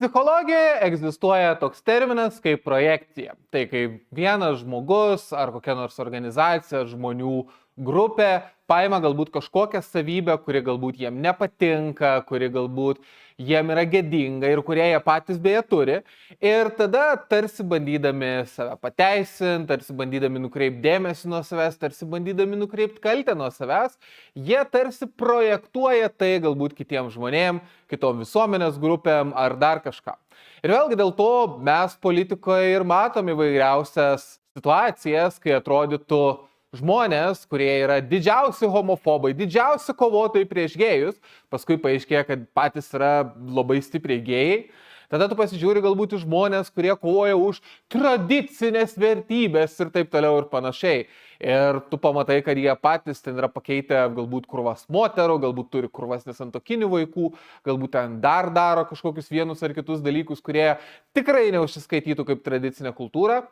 Psichologijoje egzistuoja toks terminas kaip projekcija. Tai kai vienas žmogus ar kokia nors organizacija, žmonių grupė paima galbūt kažkokią savybę, kuri galbūt jiem nepatinka, kuri galbūt jiem yra gėdinga ir kurie jie patys beje turi. Ir tada tarsi bandydami save pateisinti, tarsi bandydami nukreipti dėmesį nuo savęs, tarsi bandydami nukreipti kaltę nuo savęs, jie tarsi projektuoja tai galbūt kitiems žmonėms, kitom visuomenės grupėm ar dar kažką. Ir vėlgi dėl to mes politikoje ir matom įvairiausias situacijas, kai atrodytų žmonės, kurie yra didžiausi homofobai, didžiausi kovotojai prieš gėjus, paskui paaiškėja, kad patys yra labai stipriai gėjai. Tada tu pasižiūri galbūt į žmonės, kurie kovoja už tradicinės vertybės ir taip toliau ir panašiai. Ir tu pamatai, kad jie patys ten yra pakeitę galbūt krūvas moterų, galbūt turi krūvas nesantokinių vaikų, galbūt ten dar daro kažkokius vienus ar kitus dalykus, kurie tikrai neužsiskaitytų kaip tradicinė kultūra.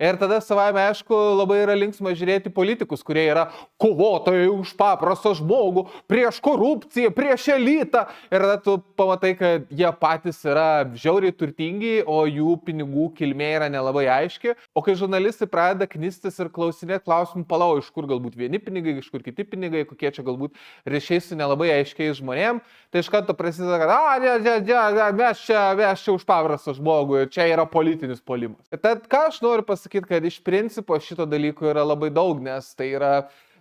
Ir tada savaime aišku labai yra linksma žiūrėti politikus, kurie yra kovotojai už paprastą žmogų, prieš korupciją, prieš elitą. Ir tada tu pamatai, kad jie patys yra žiauriai turtingi, o jų pinigų kilmė yra nelabai aiški. O kai žurnalistai pradeda knistis ir klausinėti klausimų, palau, iš kur galbūt vieni pinigai, iš kur kiti pinigai, kokie čia galbūt ryšiai su nelabai aiškiais žmonėm, tai iš karto prasideda, kad mes čia už paprastą žmogų, čia yra politinis puolimas. Tad ką aš noriu pasakyti, kad iš principo šito dalyko yra labai daug, nes tai yra,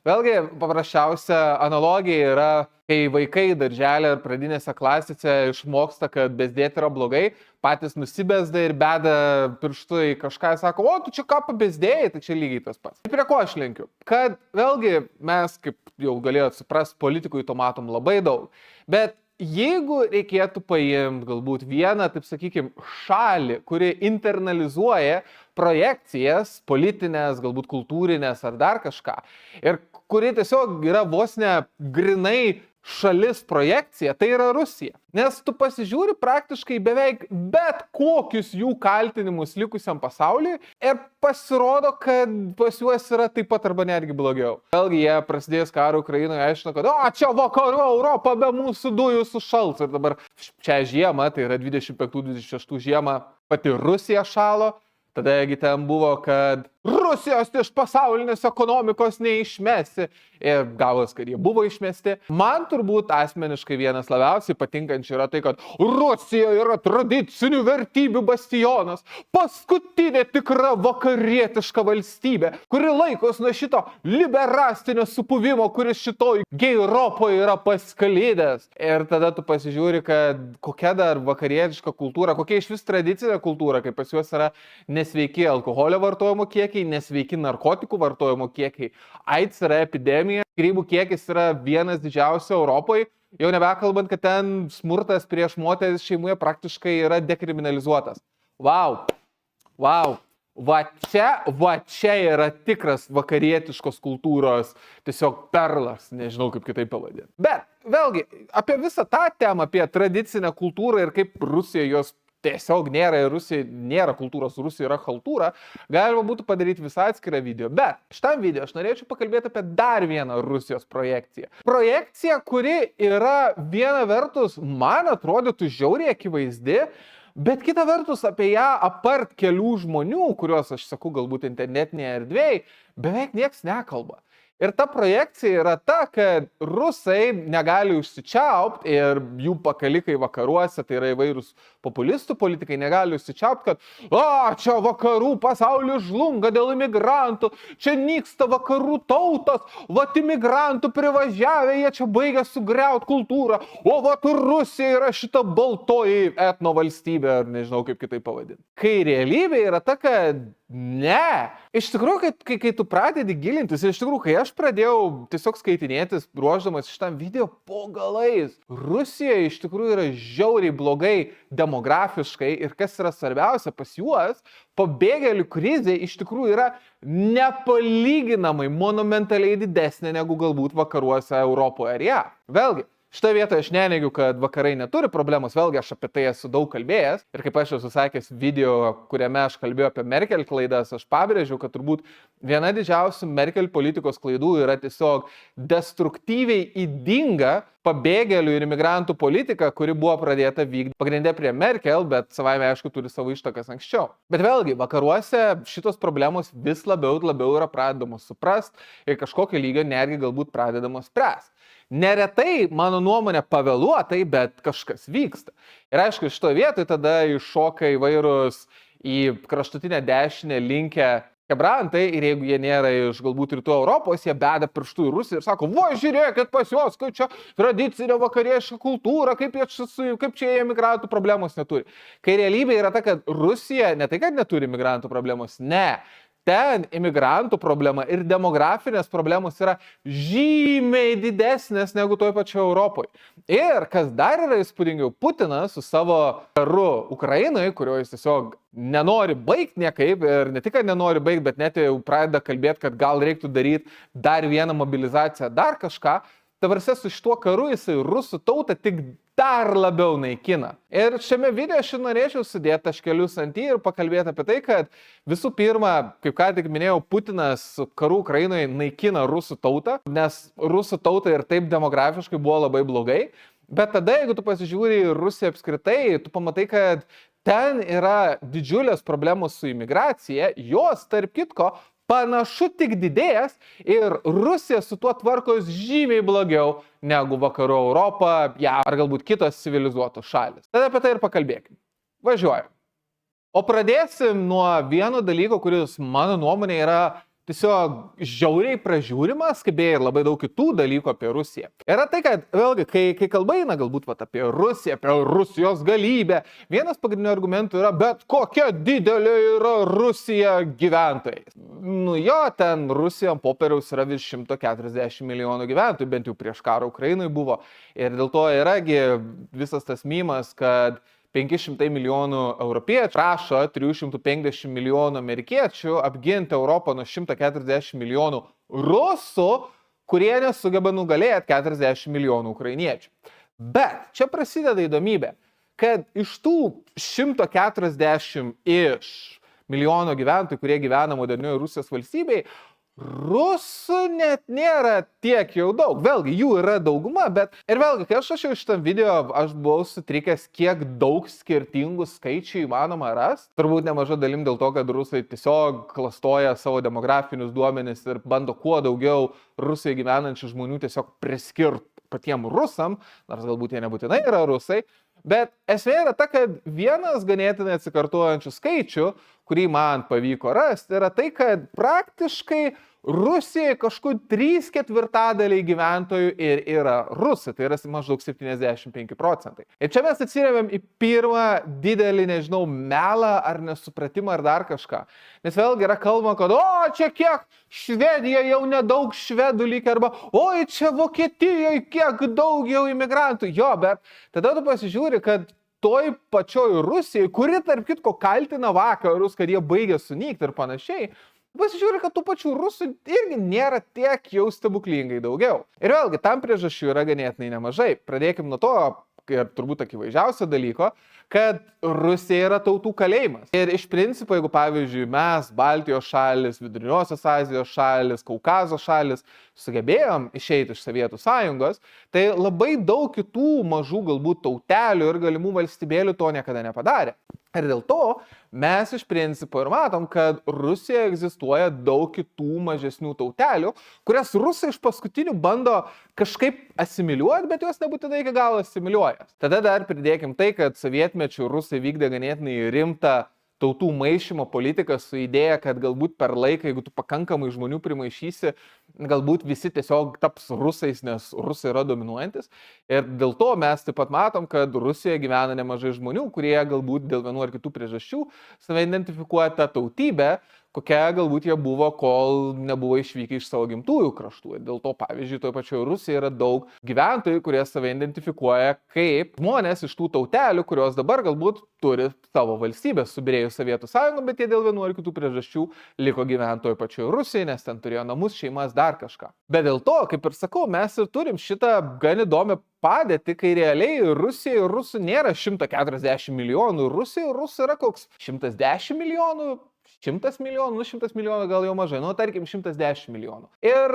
vėlgi, paprasčiausia analogija yra, kai vaikai darželė ar pradinėse klasėse išmoksta, kad bezdėti yra blogai, patys nusibezda ir beda pirštu į kažką ir sako, o tu čia ką pabezdėjai, tai čia lygiai tas pats. Prie ko aš lenkiu? Kad vėlgi mes, kaip jau galėjot suprasti, politikui to matom labai daug, bet jeigu reikėtų paimti galbūt vieną, taip sakykime, šalį, kuri internalizuoja projekcijas, politinės, galbūt kultūrinės ar dar kažką, ir kuri tiesiog yra vos ne grinai šalis projekcija, tai yra Rusija. Nes tu pasižiūri praktiškai beveik bet kokius jų kaltinimus likusiam pasauliui ir pasirodo, kad pas juos yra taip pat arba netgi blogiau. Vėlgi jie prasidėjus karui Ukrainoje aiškino, kad čia vakarų Europa be mūsų dujų sušals. Ir dabar čia žiemą, tai yra 25-26 žiemą, pati Rusija šalo. Tadagi ten buvo, kad Rusijos iš pasaulinės ekonomikos neišmesi. Ir gavos, kad jie buvo išmesti. Man turbūt asmeniškai vienas labiausiai patinkančių yra tai, kad Rusija yra tradicinių vertybių bastionas. Paskutinė tikra vakarietiška valstybė, kuri laikos nuo šito liberastinio supuvimo, kuris šitoj gėjų Europoje yra paskalydęs. Ir tada tu pasižiūri, kad kokia dar vakarietiška kultūra, kokia iš vis tradicinė kultūra, kai pas juos yra nesveiki alkoholio vartojimo kiekiai, nesveiki narkotikų vartojimo kiekiai, AIDS yra epidemija, grybų kiekis yra vienas didžiausių Europoje, jau nebekalbant, kad ten smurtas prieš moteris šeimoje praktiškai yra dekriminalizuotas. Vau, va čia yra tikras vakarietiškos kultūros tiesiog perlas, nežinau kaip kitaip pavadinti. Bet vėlgi, apie visą tą temą, apie tradicinę kultūrą ir kaip Rusija jos tiesiog nėra ir Rusija nėra kultūros, Rusija yra chaltūra, galima būtų padaryti visą atskirą video. Bet šitam video aš norėčiau pakalbėti apie dar vieną Rusijos projekciją. Projekcija, kuri yra viena vertus, man atrodytų žiauriai akivaizdi, bet kita vertus apie ją apart kelių žmonių, kuriuos aš sakau galbūt internetinėje erdvėje, beveik nieks nekalba. Ir ta projekcija yra ta, kad rusai negali užsičiaupt ir jų pakalikai vakaruose, tai yra įvairūs populistų politikai, negali užsičiaupt, kad čia vakarų pasaulis žlunga dėl imigrantų, čia nyksta vakarų tautos, vat imigrantų privažiavę, jie čia baigia sugriaut kultūrą, o vat Rusija yra šita baltoji etno valstybė, ar nežinau kaip kitaip pavadinti. Kai realybė yra ta, kad ne. Iš tikrųjų, kai tu pradedi gilintis, ir iš tikrųjų, kai aš pradėjau tiesiog skaitinėtis, ruošdamas šitam video po galais, Rusija iš tikrųjų yra žiauriai blogai demografiškai ir kas yra svarbiausia pas juos, pabėgėlių krizė iš tikrųjų yra nepalyginamai monumentaliai didesnė negu galbūt vakaruose Europoje ar ją. Vėlgi, Šitoje vietoje aš neneigiu, kad vakarai neturi problemos, vėlgi aš apie tai esu daug kalbėjęs ir kaip aš esu sakęs video, kuriame aš kalbėjau apie Merkel klaidas, aš pabrėžiau, kad turbūt viena didžiausių Merkel politikos klaidų yra tiesiog destruktyviai ydinga pabėgėlių ir imigrantų politika, kuri buvo pradėta vykdyti pagrindė prie Merkel, bet savaime aišku turi savo ištakas anksčiau. Bet vėlgi, vakaruose šitos problemos vis labiau yra pradedamos suprast ir kažkokio lygio netgi galbūt pradedamos spręsti. Neretai, mano nuomonė, pavėluotai, bet kažkas vyksta. Ir aišku, šitoje vietoje tada iššoka įvairūs į kraštutinę dešinę linkę kebrantai ir jeigu jie nėra iš galbūt rytų Europos, jie beda pirštų į Rusiją ir sako, žiūrėkit pas juos, kaip čia tradicinė vakarietiška kultūra, kaip čia jie migrantų problemos neturi. Kai realybė yra ta, kad Rusija ne tai, kad neturi migrantų problemos, ne. Ten imigrantų problema ir demografinės problemos yra žymiai didesnės negu toj pačioje Europoje. Ir kas dar yra įspūdingiau, Putinas su savo karu Ukrainai, kurio jis tiesiog nenori baigti niekaip ir ne tik, kad nenori baigti, bet net jau pradeda kalbėti, kad gal reiktų daryti dar vieną mobilizaciją, dar kažką. Tavarse su šituo karu jisai rusų tautą tik dar labiau naikina. Ir šiame video aš norėčiau sudėti taškelius ant į ir pakalbėti apie tai, kad visų pirma, kaip ką tik minėjau, Putinas su karu Ukrainoje naikina rusų tautą, nes rusų tauta ir taip demografiškai buvo labai blogai. Bet tada, jeigu tu pasižiūri į Rusiją apskritai, tu pamatai, kad ten yra didžiulės problemos su imigracija, jos, tarp kitko, panašu tik didėjęs ir Rusija su tuo tvarkos žymiai blogiau negu vakarų Europa, ar galbūt kitos civilizuotos šalis. Tada apie tai ir pakalbėkim. Važiuojam. O pradėsim nuo vieno dalyko, kuris mano nuomonė yra tiesiog žiauriai pražiūrimas, kaip beje ir labai daug kitų dalykų apie Rusiją. Yra tai, kad vėlgi, kai kalba eina galbūt apie Rusiją, apie Rusijos galybę, vienas pagrindinių argumentų yra, bet kokia didelė yra Rusija gyventojais. Ten Rusija ant popieriaus yra virš 140 milijonų gyventojų, bent jau prieš karą Ukrainai buvo. Ir dėl to yragi visas tas mymas, kad 500 milijonų europiečių prašo 350 milijonų amerikiečių apginti Europą nuo 140 milijonų rusų, kurie nesugeba nugalėti 40 milijonų ukrainiečių. Bet čia prasideda įdomybė, kad iš tų 140 milijonų gyventojų, kurie gyvena modernioje Rusijos valstybėje, rusų net nėra tiek jau daug. Vėlgi, jų yra dauguma, bet ir vėlgi, kai aš rašiau šitam video, aš buvau sutrikęs, kiek daug skirtingų skaičių įmanoma rasti. Turbūt nemaža dalim dėl to, kad rusai tiesiog klastoja savo demografinius duomenis ir bando kuo daugiau Rusijoje gyvenančių žmonių tiesiog priskirti patiem rusam, nors galbūt jie nebūtinai yra rusai. Bet esmė yra ta, kad vienas ganėtinai atsikartojančių skaičių, kurį man pavyko rasti, yra tai, kad praktiškai Rusijoje kažkur 3/4 gyventojų ir yra rusai, tai yra maždaug 75%. Ir čia mes atsiremiam į pirmą didelį, melą ar nesupratimą ar dar kažką. Nes vėlgi yra kalbama, kad čia kiek Švedija jau nedaug švedų likę, arba čia Vokietijoje kiek daug jau imigrantų. Jo, bet tada tu pasižiūri, kad toj pačioj Rusijai, kuri tarp kitko kaltina vakarus, kad jie baigė sunykti ir panašiai, pasižiūri, kad tų pačių rusų irgi nėra tiek jau stebuklingai daugiau. Ir vėlgi, tam priežasčių yra ganėtinai nemažai. Pradėkim nuo to, ir turbūt akivaizdžiausio dalyko, kad Rusija yra tautų kalėjimas. Ir iš principo, jeigu pavyzdžiui mes, Baltijos šalis, Viduriniosios Azijos šalis, Kaukazo šalis, sugebėjom išeiti iš Sovietų sąjungos, tai labai daug kitų mažų galbūt tautelių ir galimų valstybėlių to niekada nepadarė. Ir dėl to mes iš principo ir matom, kad Rusijoje egzistuoja daug kitų mažesnių tautelių, kurias rusai iš paskutinių bando kažkaip asimiliuoti, bet jos nebūtinai iki galo asimiliuoja. Tada dar pridėkim tai, kad sovietmečių rusai vykdė ganėtinai rimtą tautų maišymo politiką su idėja, kad galbūt per laiką, jeigu tu pakankamai žmonių primaišysi, galbūt visi tiesiog taps rusais, nes rusai yra dominuojantis. Ir dėl to mes taip pat matom, kad Rusijoje gyvena nemažai žmonių, kurie galbūt dėl vienų ar kitų priežasčių save identifikuoja tą tautybę, kokia galbūt jie buvo, kol nebuvo išvykę iš savo gimtųjų kraštų. Ir dėl to, pavyzdžiui, toje pačioje Rusijoje yra daug gyventojų, kurie save identifikuoja kaip žmonės iš tų tautelių, kurios dabar galbūt turi savo valstybę, subyrėjus Sovietų sąjungą, bet jie dėl vienų ar kitų priežasčių liko gyventi toje pačioje Rusijoje, nes ten turėjo namus, šeimas, dar kažką. Bet dėl to, kaip ir sakau, mes ir turim šitą gan įdomią padėtį, kai realiai Rusijai rusų nėra 140 milijonų, Rusijai rusų yra koks 110 milijonų, 100 milijonų, 100 milijonų gal jau mažai, tarkim 110 milijonų. Ir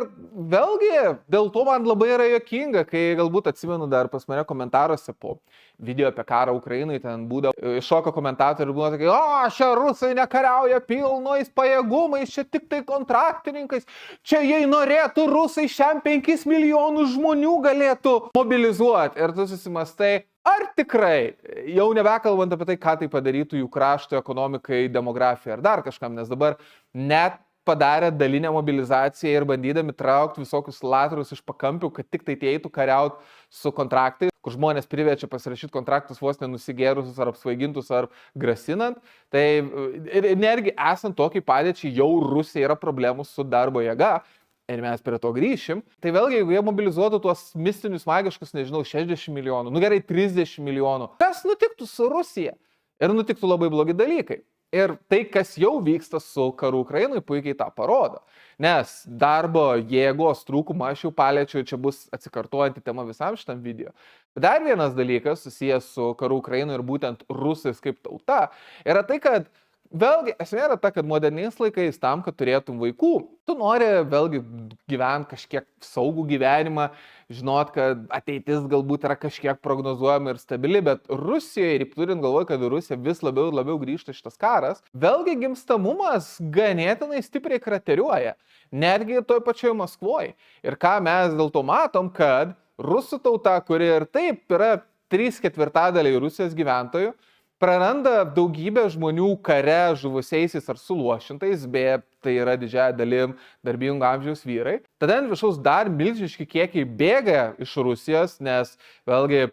vėlgi, dėl to man labai yra juokinga, kai galbūt atsimenu dar pas mane komentaruose po video apie karą Ukrainai, ten būdavo iššoko komentatorių ir būdavo tokie, čia rusai nekariauja pilnais pajėgumais, čia tik tai kontraktininkais, čia jei norėtų rusai šiam 5 milijonus žmonių galėtų mobilizuoti. Ir tu susimastai, ar tikrai, jau nebekalbant apie tai, ką tai padarytų jų krašto ekonomikai, demografijai ar dar kažkam, nes dabar net padarė dalinę mobilizaciją ir bandydami traukti visokius latrus iš pakampių, kad tik tai tie eitų kariauti su kontraktais, kur žmonės priverčia pasirašyti kontraktus vos nenusigėrusius ar apsvaigintus ar grasinant. Tai ir netgi esant tokiai padėčiai, jau Rusija yra problemų su darbo jėga. Ir mes prie to grįšim. Tai vėlgi, jeigu jie mobilizuotų tuos mistinius magiškus, nežinau, 60 milijonų, gerai 30 milijonų, kas nutiktų su Rusija? Ir nutiktų labai blogi dalykai. Ir tai, kas jau vyksta su karu Ukrainai, puikiai tą parodo. Nes darbo jėgos trūkumą aš jau paliečiau, čia bus atsikartojanti tema visam šitam video. Dar vienas dalykas susijęs su karu Ukrainai ir būtent rusais kaip tauta, yra tai, kad vėlgi, esmė yra ta, kad moderniais laikais tam, kad turėtum vaikų, tu nori vėlgi gyventi kažkiek saugų gyvenimą, žinot, kad ateitis galbūt yra kažkiek prognozuojama ir stabili, bet Rusijoje, ir turint galvoje, kad Rusija vis labiau ir labiau grįžta šitas karas, vėlgi gimstamumas ganėtinai stipriai krateriuoja, netgi toj pačioj Maskvoje. Ir ką mes dėl to matom, kad rusų tauta, kuri ir taip yra 3/4 Rusijos gyventojų, praranda daugybę žmonių kare žuvusiaisiais ar suluošintais, beje, tai yra didžiąja dalim darbingo amžiaus vyrai. Tada ant viršaus dar milžiniški kiekiai bėga iš Rusijos, nes vėlgi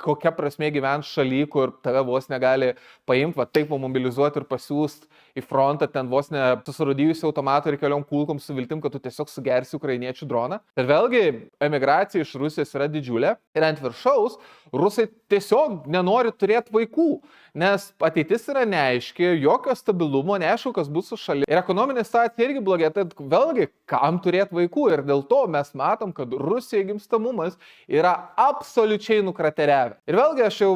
kokia prasmė gyventi šaly, kur tave vos negali paimti, taip mobilizuoti ir pasiūsti į frontą ten vos ne susirūdyjusi automatą ir keliom kulkom su viltim, kad tu tiesiog sugersi ukrainiečių droną. Ir vėlgi emigracija iš Rusijos yra didžiulė ir ant viršaus rusai tiesiog nenori turėti vaikų, nes ateitis yra neaiški, jokio stabilumo, neaišku, kas bus su šalia. Ir ekonominė situacija irgi blogėja, tai vėlgi, kam turėti vaikų? Ir dėl to mes matom, kad Rusijoje gimstamumas yra absoliučiai nukrateriavę. Ir vėlgi aš jau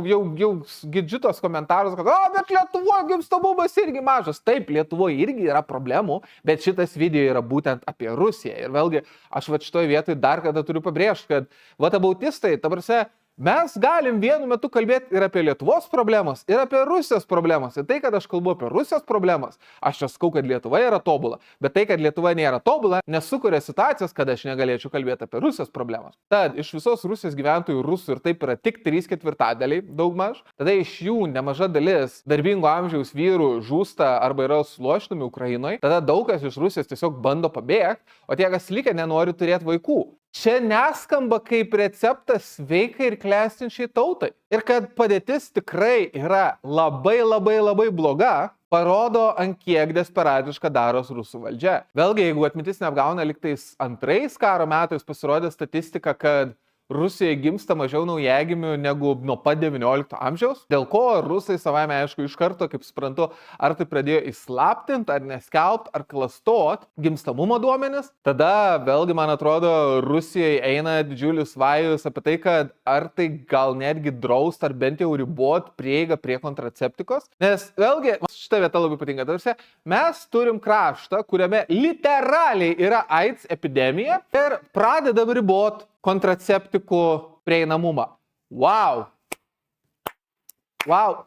girdžiu tos komentarus, kad bet Lietuvoje gimstamumas irgi mažas. Taip, Lietuvoje irgi yra problemų, bet šitas video yra būtent apie Rusiją. Ir vėlgi, aš šitoje vietoje dar kartą turiu pabrėžti, kad abautistai, ta prasme, mes galim vienu metu kalbėti ir apie Lietuvos problemas, ir apie Rusijos problemas. Ir tai, kad aš kalbu apie Rusijos problemas, aš čia sakau, kad Lietuva yra tobula. Bet tai, kad Lietuva nėra tobula, nesukuria situacijos, kad aš negalėčiau kalbėti apie Rusijos problemas. Tad iš visos Rusijos gyventojų rusų ir taip yra tik 3/4 daugmaž. Tada iš jų nemaža dalis darbingo amžiaus vyrų žūsta arba yra suluošinami Ukrainoje. Tada daug kas iš Rusijos tiesiog bando pabėgti, o tie, kas likę, nenori turėti vaikų. Čia neskamba kaip receptas sveikai ir klestinčiai tautai. Ir kad padėtis tikrai yra labai bloga, parodo, ant kiek desperatiška daros rusų valdžia. Vėlgi, jeigu atmintis neapgauna, liktais antrais karo metais pasirodė statistika, kad Rusijoje gimsta mažiau naujagimių negu nuo pat 19 amžiaus. Dėl ko rusai savaime aišku iš karto, kaip suprantu, ar tai pradėjo įslaptinti, ar neskelbti, ar klastot gimstamumo duomenis. Tada vėlgi, man atrodo, Rusijoje eina didžiulis vajus apie tai, kad ar tai gal netgi draust, ar bent jau ribot prieigą prie kontraceptikos. Nes vėlgi, šitą vietą labai patinka. Tarsi, mes turim kraštą, kuriame literaliai yra AIDS epidemija ir pradedam ribot kontraceptikų prieinamumą. Wow!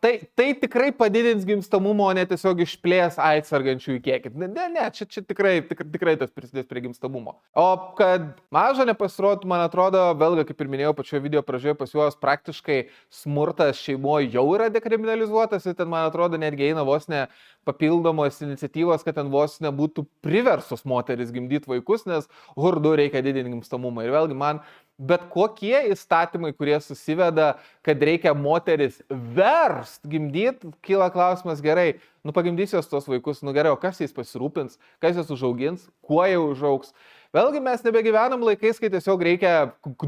Tai tikrai padidins gimstamumo, o ne tiesiog išplės AIDS sergančiųjų kiekį. Ne, čia tikrai tas prisidės prie gimstamumo. O kad maža nepasirodytų, man atrodo, vėlgi, kaip ir minėjau pačioje video pradžioje, pas juos praktiškai smurtas šeimoje jau yra dekriminalizuotas ir ten, man atrodo, netgi eina vos ne papildomos iniciatyvos, kad ten vos nebūtų priversos moteris gimdyti vaikus, nes hurdu reikia didinti gimstamumą. Ir vėlgi man bet kokie įstatymai, kurie susiveda, kad reikia moteris verst gimdyti, kyla klausimas, gerai, pagimdysios tos vaikus, gerai, o kas jais pasirūpins, kas jas užaugins, kuo jie užaugs. Vėlgi mes nebegyvenam laikais, kai tiesiog reikia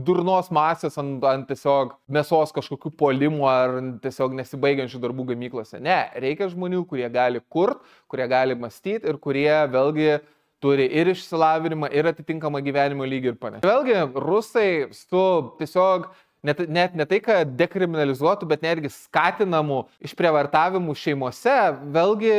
durnos masės ant tiesiog mėsos kažkokių puolimų ar tiesiog nesibaigiančių darbų gamyklose. Ne, reikia žmonių, kurie gali kurt, kurie gali mąstyti ir kurie vėlgi turi ir išsilavinimą, ir atitinkamą gyvenimo lygį ir panašiai. Vėlgi, rusai su tiesiog net ne tai, kad dekriminalizuotų, bet netgi skatinamų išprievartavimų šeimose, vėlgi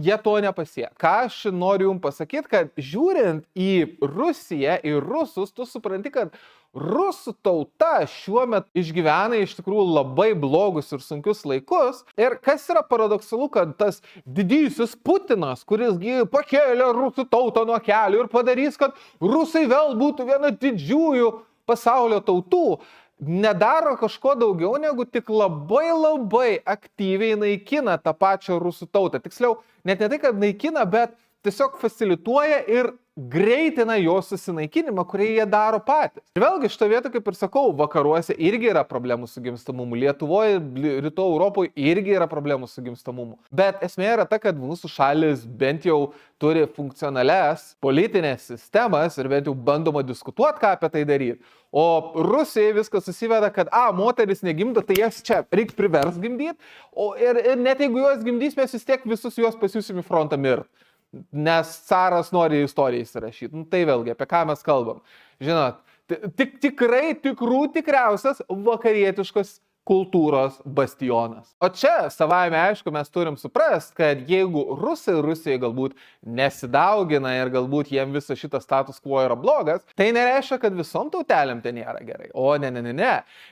jie to nepasiekė. Ką aš noriu jums pasakyti, kad žiūrint į Rusiją, į rusus, tu supranti, kad rusų tauta šiuo metu išgyvena iš tikrųjų labai blogus ir sunkius laikus. Ir kas yra paradoksalu, kad tas didysis Putinas, kurisgi pakėlė rusų tautą nuo kelių ir padarys, kad rusai vėl būtų viena didžiųjų pasaulio tautų, nedaro kažko daugiau negu tik labai aktyviai naikina tą pačią rusų tautą. Tiksliau, net ne tai, kad naikina, bet tiesiog fasilituoja ir greitina jo susinaikinimą, kurį jie daro patys. Ir vėlgi, šitą vietą, kaip ir sakau, vakaruose irgi yra problemų su gimstamumu, Lietuvoje, Rytų Europoje irgi yra problemų su gimstamumu. Bet esmė yra ta, kad mūsų šalis bent jau turi funkcionalias politinės sistemas ir bent jau bandoma diskutuoti, ką apie tai daryti. O Rusijai viskas susiveda, kad moteris negimdo, tai jas čia reikia privers gimdyti, ir net jeigu juos gimdys, mes vis tiek visus juos pasiūsim į frontą mirt. Nes caras nori istoriją įsirašyti. Tai vėlgi, apie ką mes kalbam. Žinot, tikriausias vakarietiškos kultūros bastionas. O čia, savaime aišku, mes turim suprast, kad jeigu Rusijai galbūt nesidaugina ir galbūt jiem visas šitas status quo yra blogas, tai nereiškia, kad visom tautelėm ten nėra gerai. O ne.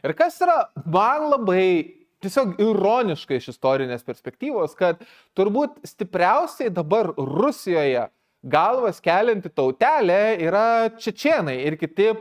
Ir kas yra man labai tiesiog ironiškai iš istorinės perspektyvos, kad turbūt stipriausiai dabar Rusijoje galvas kelianti tautelė yra čečėnai ir kiti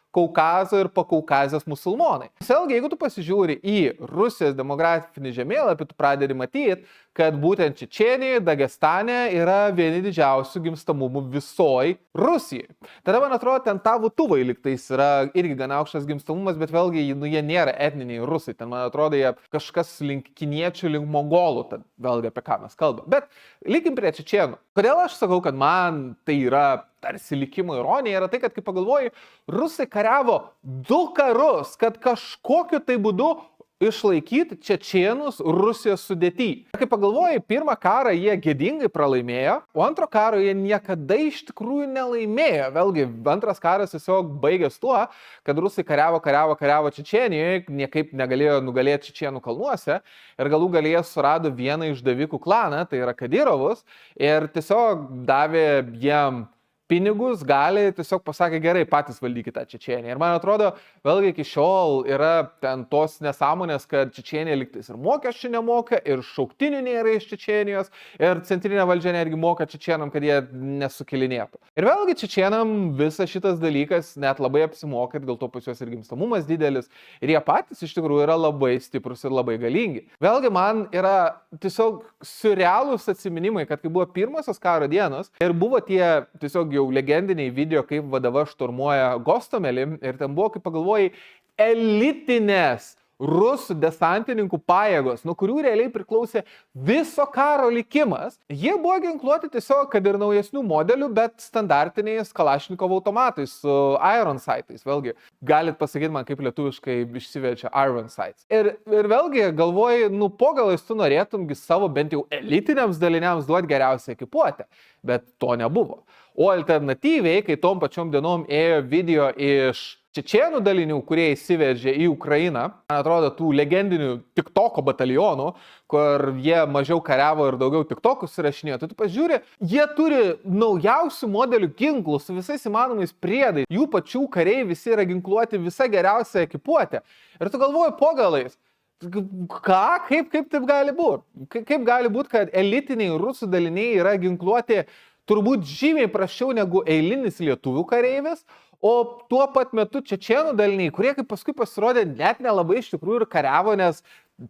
Kaukazo ir pakaukazijos musulmonai. Vėlgi, jeigu tu pasižiūri į Rusijos demografinį žemėlapį, tu pradedi matyti, kad būtent Čečėnijoje, Dagestane yra vieni didžiausių gimstamumų visoj Rusijai. Tada, man atrodo, ten Tavutuvai liktais yra irgi gana aukštas gimstamumas, bet vėlgi, jie nėra etniniai rusai. Ten, man atrodo, jie kažkas link kiniečių, link mongolų, tad vėlgi apie ką mes kalbam. Bet likim prie čečėnų. Kodėl aš sakau, kad man tai yra tarsi likimo ironija, yra tai, kad kai pagalvoji, rusai kariavo 2 karus, kad kažkokiu tai būdu išlaikyti čečėnus Rusijos sudėty. Kai pagalvoji, pirmą karą jie gėdingai pralaimėjo, o antro karo jie niekada iš tikrųjų nelaimėjo. Vėlgi, antras karas tiesiog baigės tuo, kad rusai kariavo Čečėnijoje, niekaip negalėjo nugalėti Čečėnų kalnuose ir galų gale surado vieną išdavikų klaną, tai yra Kadyrovus, ir tiesiog davė jiem pinigus, gali, tiesiog pasakė, gerai, patys valdykite tą Čečėniją. Ir man atrodo, vėlgi iki šiol yra ten tos nesąmonės, kad Čečėnija liktais ir mokesčių nemoka, ir šauktinių nėra iš Čečėnijos, ir centrinė valdžia netgi moka čečėnam, kad jie nesukilinėtų. Ir vėlgi čečėnam visas šitas dalykas net labai apsimoka ir dėl to pas juos ir gimstamumas didelis, ir jie patys iš tikrųjų yra labai stiprus ir labai galingi. Vėlgi man yra tiesiog surrealūs atsiminimai, kad kai buvo pirmosios karo dienos ir buvo tie tiesiog jau legendiniai video, kaip VDV šturmuoja Gostomelį, ir ten buvo, kaip pagalvojai, elitinės rusų desantininkų pajėgos, nuo kurių realiai priklausė viso karo likimas. Jie buvo ginkluoti tiesiog, kad ir naujesnių modelių, bet standartiniais Kalašnikovo automatais su Iron Sightais. Vėlgi, galit pasakyti man, kaip lietuviškai išsiverčia Iron Sights. Ir vėlgi, galvoji, po galais tu norėtumgi savo bent jau elitiniams daliniams duoti geriausią ekipuotę, bet to nebuvo. O alternatyviai, kai tom pačiom dienom ėjo video iš čečėnų dalinių, kurie įsiveržė į Ukrainą, man atrodo, tų legendinių TikToko batalionų, kur jie mažiau kariavo ir daugiau TikTokus įrašinėjo, tai tu pažiūri, jie turi naujausių modelių ginklų su visais įmanomais priedais, jų pačių kariai visi yra ginkluoti visą geriausią ekipuotę. Ir tu galvoji po galais, ką, kaip taip gali būti? Kaip gali būti, kad elitiniai rusų daliniai yra ginkluoti turbūt žymiai prasčiau negu eilinis lietuvių kareivis, o tuo pat metu čečėnų daliniai, kurie kaip paskui pasirodė net nelabai iš tikrųjų ir kariavo, nes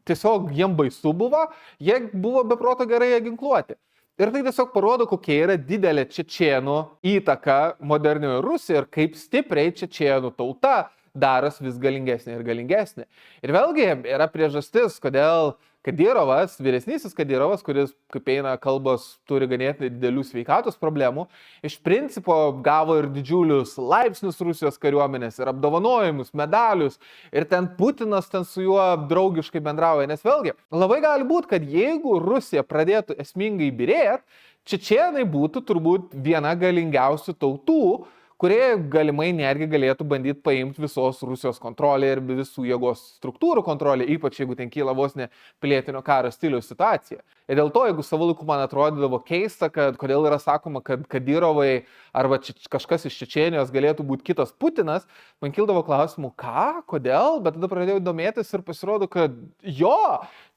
tiesiog jiem baisu buvo, jie buvo beproto gerai ginkluoti. Ir tai tiesiog parodo, kokia yra didelė čečėnų įtaka modernioje Rusijoje ir kaip stipriai čečėnų tauta daros vis galingesnė ir galingesnė. Ir vėlgi yra priežastis, kodėl Kadyrovas, vyresnysis Kadyrovas, kuris, kaip eina kalbos, turi ganėtinai didelių sveikatos problemų, iš principo gavo ir didžiulius laipsnius Rusijos kariuomenės, ir apdovanojimus, medalius, ir ten Putinas ten su juo draugiškai bendrauja. Nes vėlgi, labai gali būti, kad jeigu Rusija pradėtų esmingai byrėti, čečėnai būtų turbūt viena galingiausių tautų, kurie galimai netgi galėtų bandyti paimti visos Rusijos kontrolę ir visų jėgos struktūrų kontrolę, ypač jeigu ten kyla vos ne pilietinio karo stiliaus situacija. Ir dėl to, jeigu savo laiku man atrodydavo keista, kad kodėl yra sakoma, kad Kadyrovai arba kažkas iš Čečėnijos galėtų būti kitas Putinas, man kildavo klausimų, ką, kodėl, bet tada pradėjau domėtis ir pasirodo, kad jo,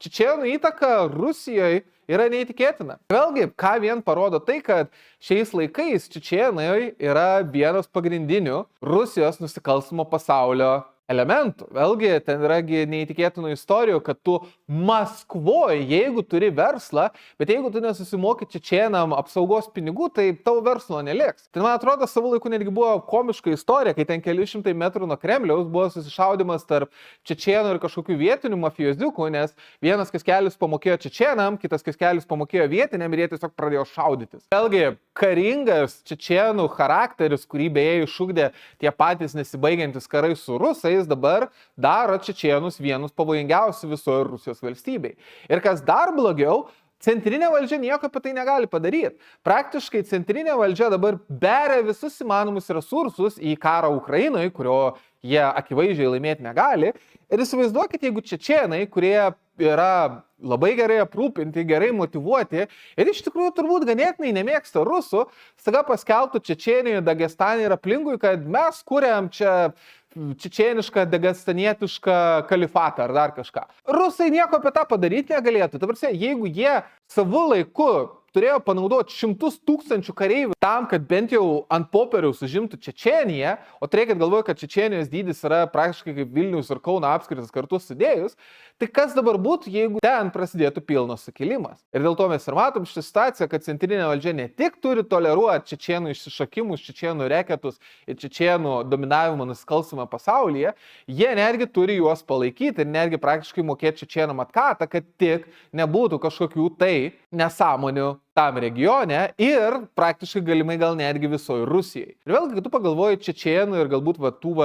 čečėnų įtaka Rusijoje yra neįtikėtina. Vėlgi, ką vien parodo tai, kad šiais laikais čečėnai yra vienas pagrindinių Rusijos nusikalstamo pasaulio elementų. Vėlgi, ten yragi neįtikėtinų istorijų, kad tu Maskvoje, jeigu turi verslą, bet jeigu tu nesusimoki čečėnam apsaugos pinigų, tai tavo verslo neliks. Tai man atrodo, savo laiku netgi buvo komiška istorija, kai ten keli šimtai metrų nuo Kremliaus buvo susišaudimas tarp čečėnų ir kažkokių vietinių mafijoziukų, nes vienas kiskelis pamokėjo čečėnam, kitas kiskelis pamokėjo vietiniam ir jie tiesiog pradėjo šaudytis. Vėlgi, karingas čečėnų charakteris, kurį beje išugdė tie patys nesibaigiantis karai su rusais, dabar daro čečėnus vienus pavojingiausių visoje Rusijos valstybei. Ir kas dar blogiau, centrinė valdžia nieko apie tai negali padaryti. Praktiškai centrinė valdžia dabar beria visus įmanomus resursus į karą Ukrainoje, kurio jie akivaizdžiai laimėti negali. Ir įsivaizduokit, jeigu čečėnai, kurie yra labai gerai aprūpinti, gerai motyvuoti ir iš tikrųjų turbūt ganėtinai nemėgsta rusų, staiga paskelbtų Čečėnijoje, Dagestane ir aplinkui, kad mes kuriam čia čečėnišką, dagestanietišką kalifatą ar dar kažką. Rusai nieko apie tą padaryti negalėtų. Ta prasme, jeigu jie savo laiku turėjo panaudoti 100 000 kareivių tam, kad bent jau ant popieriaus užimtų Čečėniją, o turėkit galvoje, kad Čečėnijos dydis yra praktiškai kaip Vilnius ir Kauno apskritis kartu sudėjus, tai kas dabar būtų, jeigu ten prasidėtų pilnas sukilimas? Ir dėl to mes ir matom šitą situaciją, kad centrinė valdžia ne tik turi toleruoti čečėnų išsišakimus, čečėnų reketus ir čečėnų dominavimą nusikalstamą pasaulyje, jie netgi turi juos palaikyti ir netgi praktiškai mokėti čečėnam atkatą, kad tik nebūtų kažkokių tai nesąmonių tam regione ir praktiškai galimai gal netgi visoje Rusijai. Ir vėlgi, kai tu pagalvoji čečėnų ir galbūt tų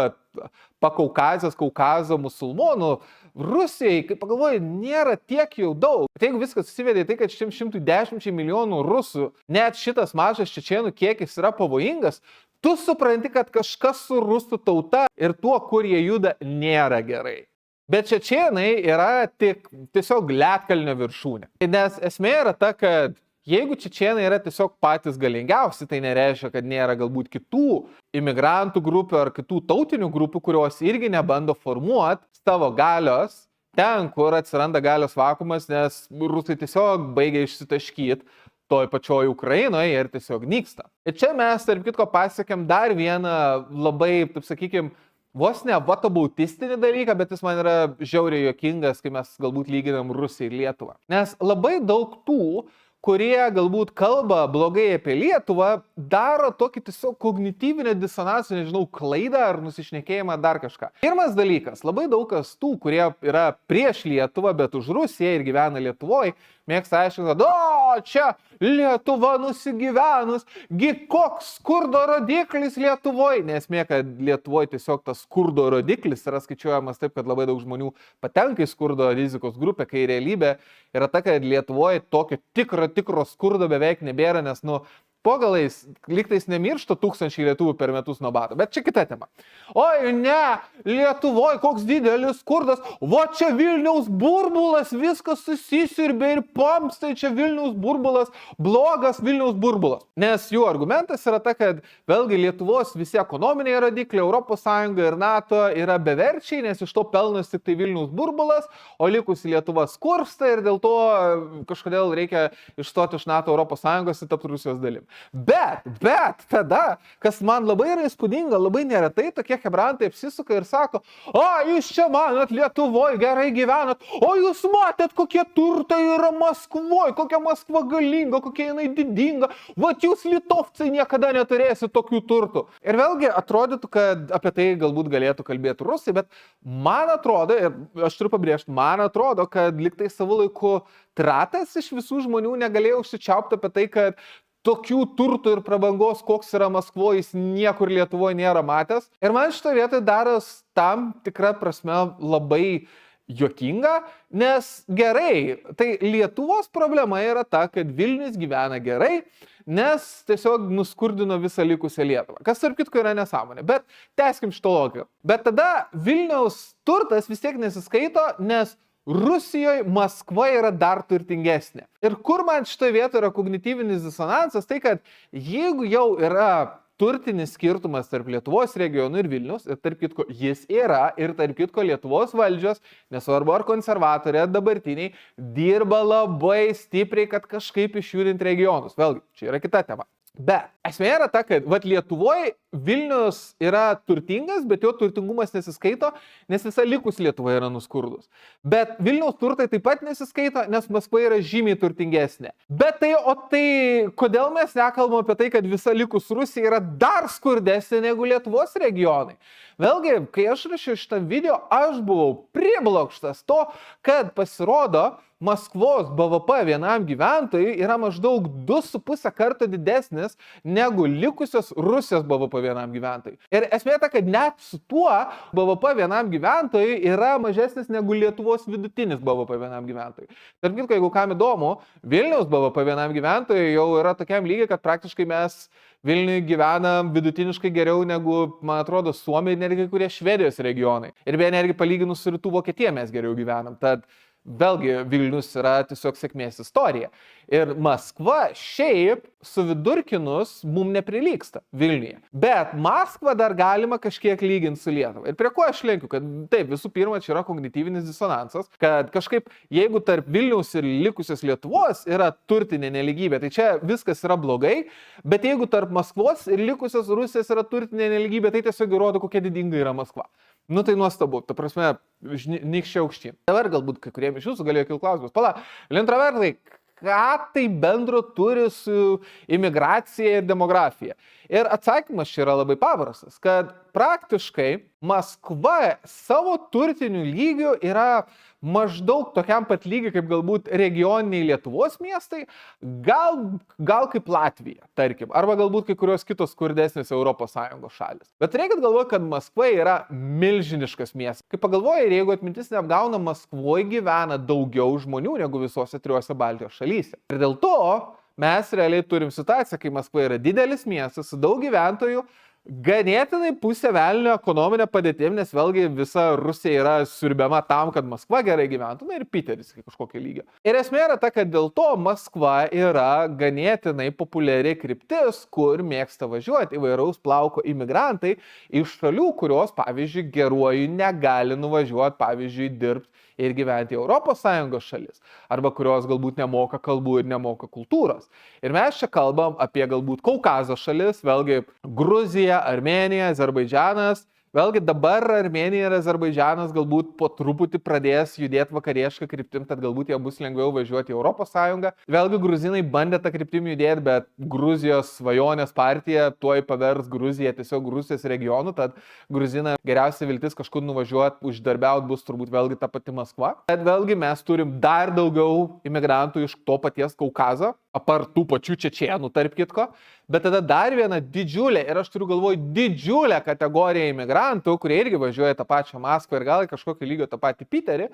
Pakaukazijos, Kaukazo musulmonų, Rusijai, kai pagalvoji, nėra tiek jau daug. Bet jeigu viskas susivedė į tai, kad 110 milijonų rusų, net šitas mažas čečėnų kiekis yra pavojingas, tu supranti, kad kažkas su rusų tauta ir tuo, kur jie juda, nėra gerai. Bet čečėnai yra tiesiog ledkalnio viršūnė. Nes esmė yra ta, kad jeigu čečėnai yra tiesiog patys galingiausi, tai nereiškia, kad nėra galbūt kitų imigrantų grupių ar kitų tautinių grupių, kurios irgi nebando formuoti savo galios ten, kur atsiranda galios vakuumas, nes rusai tiesiog baigia išsitaškyti toj pačioj Ukrainoje ir tiesiog nyksta. Ir čia mes, tarp kitko, pasiekėm dar vieną labai, taip sakykime, vos ne vatabautistinį dalyką, bet jis man yra žiauriai juokingas, kai mes galbūt lyginam Rusiją ir Lietuvą. Nes labai daug tų, kurie galbūt kalba blogai apie Lietuvą, daro tokį tiesiog kognityvinę disonanciją, nežinau, klaidą ar nusišnekėjimą dar kažką. Pirmas dalykas, labai daug kas tų, kurie yra prieš Lietuvą, bet už Rusiją ir gyvena Lietuvoje, mėgsta aiškinti, o čia Lietuva nusigyvenus, gi koks skurdo rodiklis Lietuvoje. Nesmė, kad Lietuvoje tiesiog tas skurdo rodiklis yra skaičiuojamas taip, kad labai daug žmonių patenka į skurdo rizikos grupę, kai realybė yra ta, kad Lietuvoje tokio tikro skurdo beveik nebėra, nes, po galais lygtais nemiršta 1000 lietuvių per metus nuo bado. Bet čia kita tema. Oi, ne, Lietuvoje koks didelis skurdas, va čia Vilniaus burbulas, viskas susisirbė ir pomstai, čia Vilniaus burbulas, blogas Vilniaus burbulas. Nes jų argumentas yra ta, kad vėlgi Lietuvos visi ekonominiai rodikliai, ES ir NATO yra beverčiai, nes iš to pelnas tik tai Vilniaus burbulas, o likusi Lietuva skursta ir dėl to kažkodėl reikia išstoti iš NATO, ES ir tapti Rusijos dalim. Bet tada, kas man labai yra įspūdinga, labai neretai tokie hebrantai apsisuka ir sako, o jūs čia manot Lietuvoje gerai gyvenat, o jūs matėt, kokie turtai yra Maskvoje, kokia Maskva galinga, kokia jinai didinga, vat jūs litovcai niekada neturėsit tokių turtų. Ir vėlgi atrodytų, kad apie tai galbūt galėtų kalbėti rusai, bet man atrodo, ir aš turiu pabrėžti, man atrodo, kad liktai savo laiku Tratas iš visų žmonių negalėjo užsičiaupti apie tai, kad tokių turtų ir prabangos, koks yra Maskvoje, jis niekur Lietuvoje nėra matęs. Ir man šitoje vietoje daros tam tikrą prasme labai juokinga, nes gerai, tai Lietuvos problema yra ta, kad Vilnius gyvena gerai, nes tiesiog nuskurdino visą likusią Lietuvą. Kas tarp kitko yra nesąmonė, bet tęskim šitą logiką. Bet tada Vilniaus turtas vis tiek nesiskaito, nes Rusijoje Maskva yra dar turtingesnė. Ir kur man šitoje vietoje yra kognityvinis disonansas, tai kad jeigu jau yra turtinis skirtumas tarp Lietuvos regionų ir Vilnius, ir tarp kitko jis yra, ir tarp kitko Lietuvos valdžios, nesvarbu ar konservatoriai, ar dabartiniai, dirba labai stipriai, kad kažkaip išjudinti regionus. Vėlgi, čia yra kita tema. Bet esmė yra ta, kad Lietuvoje Vilnius yra turtingas, bet jo turtingumas nesiskaito, nes visa likus Lietuva yra nuskurdus. Bet Vilniaus turtai taip pat nesiskaito, nes Maskva yra žymiai turtingesnė. Bet tai kodėl mes nekalbam apie tai, kad visa likus Rusija yra dar skurdesnė negu Lietuvos regionai? Vėlgi, kai aš rašiau šitą video, aš buvau priblokštas to, kad pasirodo, Maskvos BVP vienam gyventojui yra maždaug 2,5 karto didesnis negu likusios Rusijos BVP vienam gyventojui. Ir esmė ta, kad net su tuo BVP vienam gyventojui yra mažesnis negu Lietuvos vidutinis BVP vienam gyventojui. Tarp kitko, jeigu kam įdomu, Vilniaus BVP vienam gyventojui jau yra tokiam lygiai, kad praktiškai mes Vilniuje gyvenam vidutiniškai geriau negu, man atrodo, Suomija ir netgi kurie Švedijos regionai. Ir beje, netgi palyginus su Rytų Vokietija mes geriau gyvenam. Tad vėlgi Vilnius yra tiesiog sėkmės istorija. Ir Maskva šiaip suvidurkinus mum neprilygsta Vilniuje. Bet Maskvą dar galima kažkiek lyginti su Lietuva. Ir prie ko aš lenkiu, kad taip, visų pirma, čia yra kognityvinis disonansas, kad kažkaip jeigu tarp Vilniaus ir likusios Lietuvos yra turtinė nelygybė, tai čia viskas yra blogai, bet jeigu tarp Maskvos ir likusios Rusijos yra turtinė nelygybė, tai tiesiog įrodo, kokia didinga yra Maskva. Nu tai nuostabu, ta prasme, nykščiai aukštyn. Dabar galbūt kai kuriems iš jūsų galėjo kilti klausimus. Pala, intravertai, ką tai bendro turi su imigracija ir demografija? Ir atsakymas čia yra labai paprastas, kad praktiškai Maskva savo turtiniu lygiu yra maždaug tokiam pat lygiai kaip galbūt regioniniai Lietuvos miestai, gal kaip Latvija, tarkim, arba galbūt kai kurios kitos skurdesnės ES šalis. Bet reikia galvoti, kad Maskva yra milžiniškas miestas. Kai pagalvoji, ir jeigu atmintis neapgauna, Maskvoje gyvena daugiau žmonių negu visose 3 Baltijos šalyse. Ir dėl to mes realiai turim situaciją, kai Maskva yra didelis miestas su daug gyventojų, ganėtinai pusė velnio ekonominė padėtim, nes vėlgi visa Rusija yra siurbiama tam, kad Maskva gerai gyventų, na ir Piteris kažkokio lygio. Ir esmė yra ta, kad dėl to Maskva yra ganėtinai populiari kryptis, kur mėgsta važiuoti įvairaus plauko imigrantai iš šalių, kurios, pavyzdžiui, geruoju negali nuvažiuoti, pavyzdžiui, dirbti ir gyventi ES šalis, arba kurios galbūt nemoka kalbų ir nemoka kultūros. Ir mes čia kalbam apie galbūt Kaukazo šalis, vėlgi Gruzija, Armėnija, Azerbaidžanas. Vėlgi dabar Armėnija ir Azerbaidžanas galbūt po truputį pradės judėti vakariešką kryptim, tad galbūt jie bus lengviau važiuoti į ES. Vėlgi gruzinai bandė tą kryptim judėti, bet Gruzijos svajonės partija tuoj pavers Gruziją tiesiog Rusijos regionu, tad gruzinai geriausia viltis kažkur nuvažiuoti, uždarbiauti bus turbūt vėlgi ta pati Maskva. Tad vėlgi mes turim dar daugiau imigrantų iš to paties Kaukazo, apart tų pačių čečėnų, tarp kitko. Bet tada dar viena didžiulė, ir aš turiu galvoj didžiulę kategoriją imigrantų, kurie irgi važiuoja tą pačią Maskvą ir gal kažkokio lygio tą patį Piterį,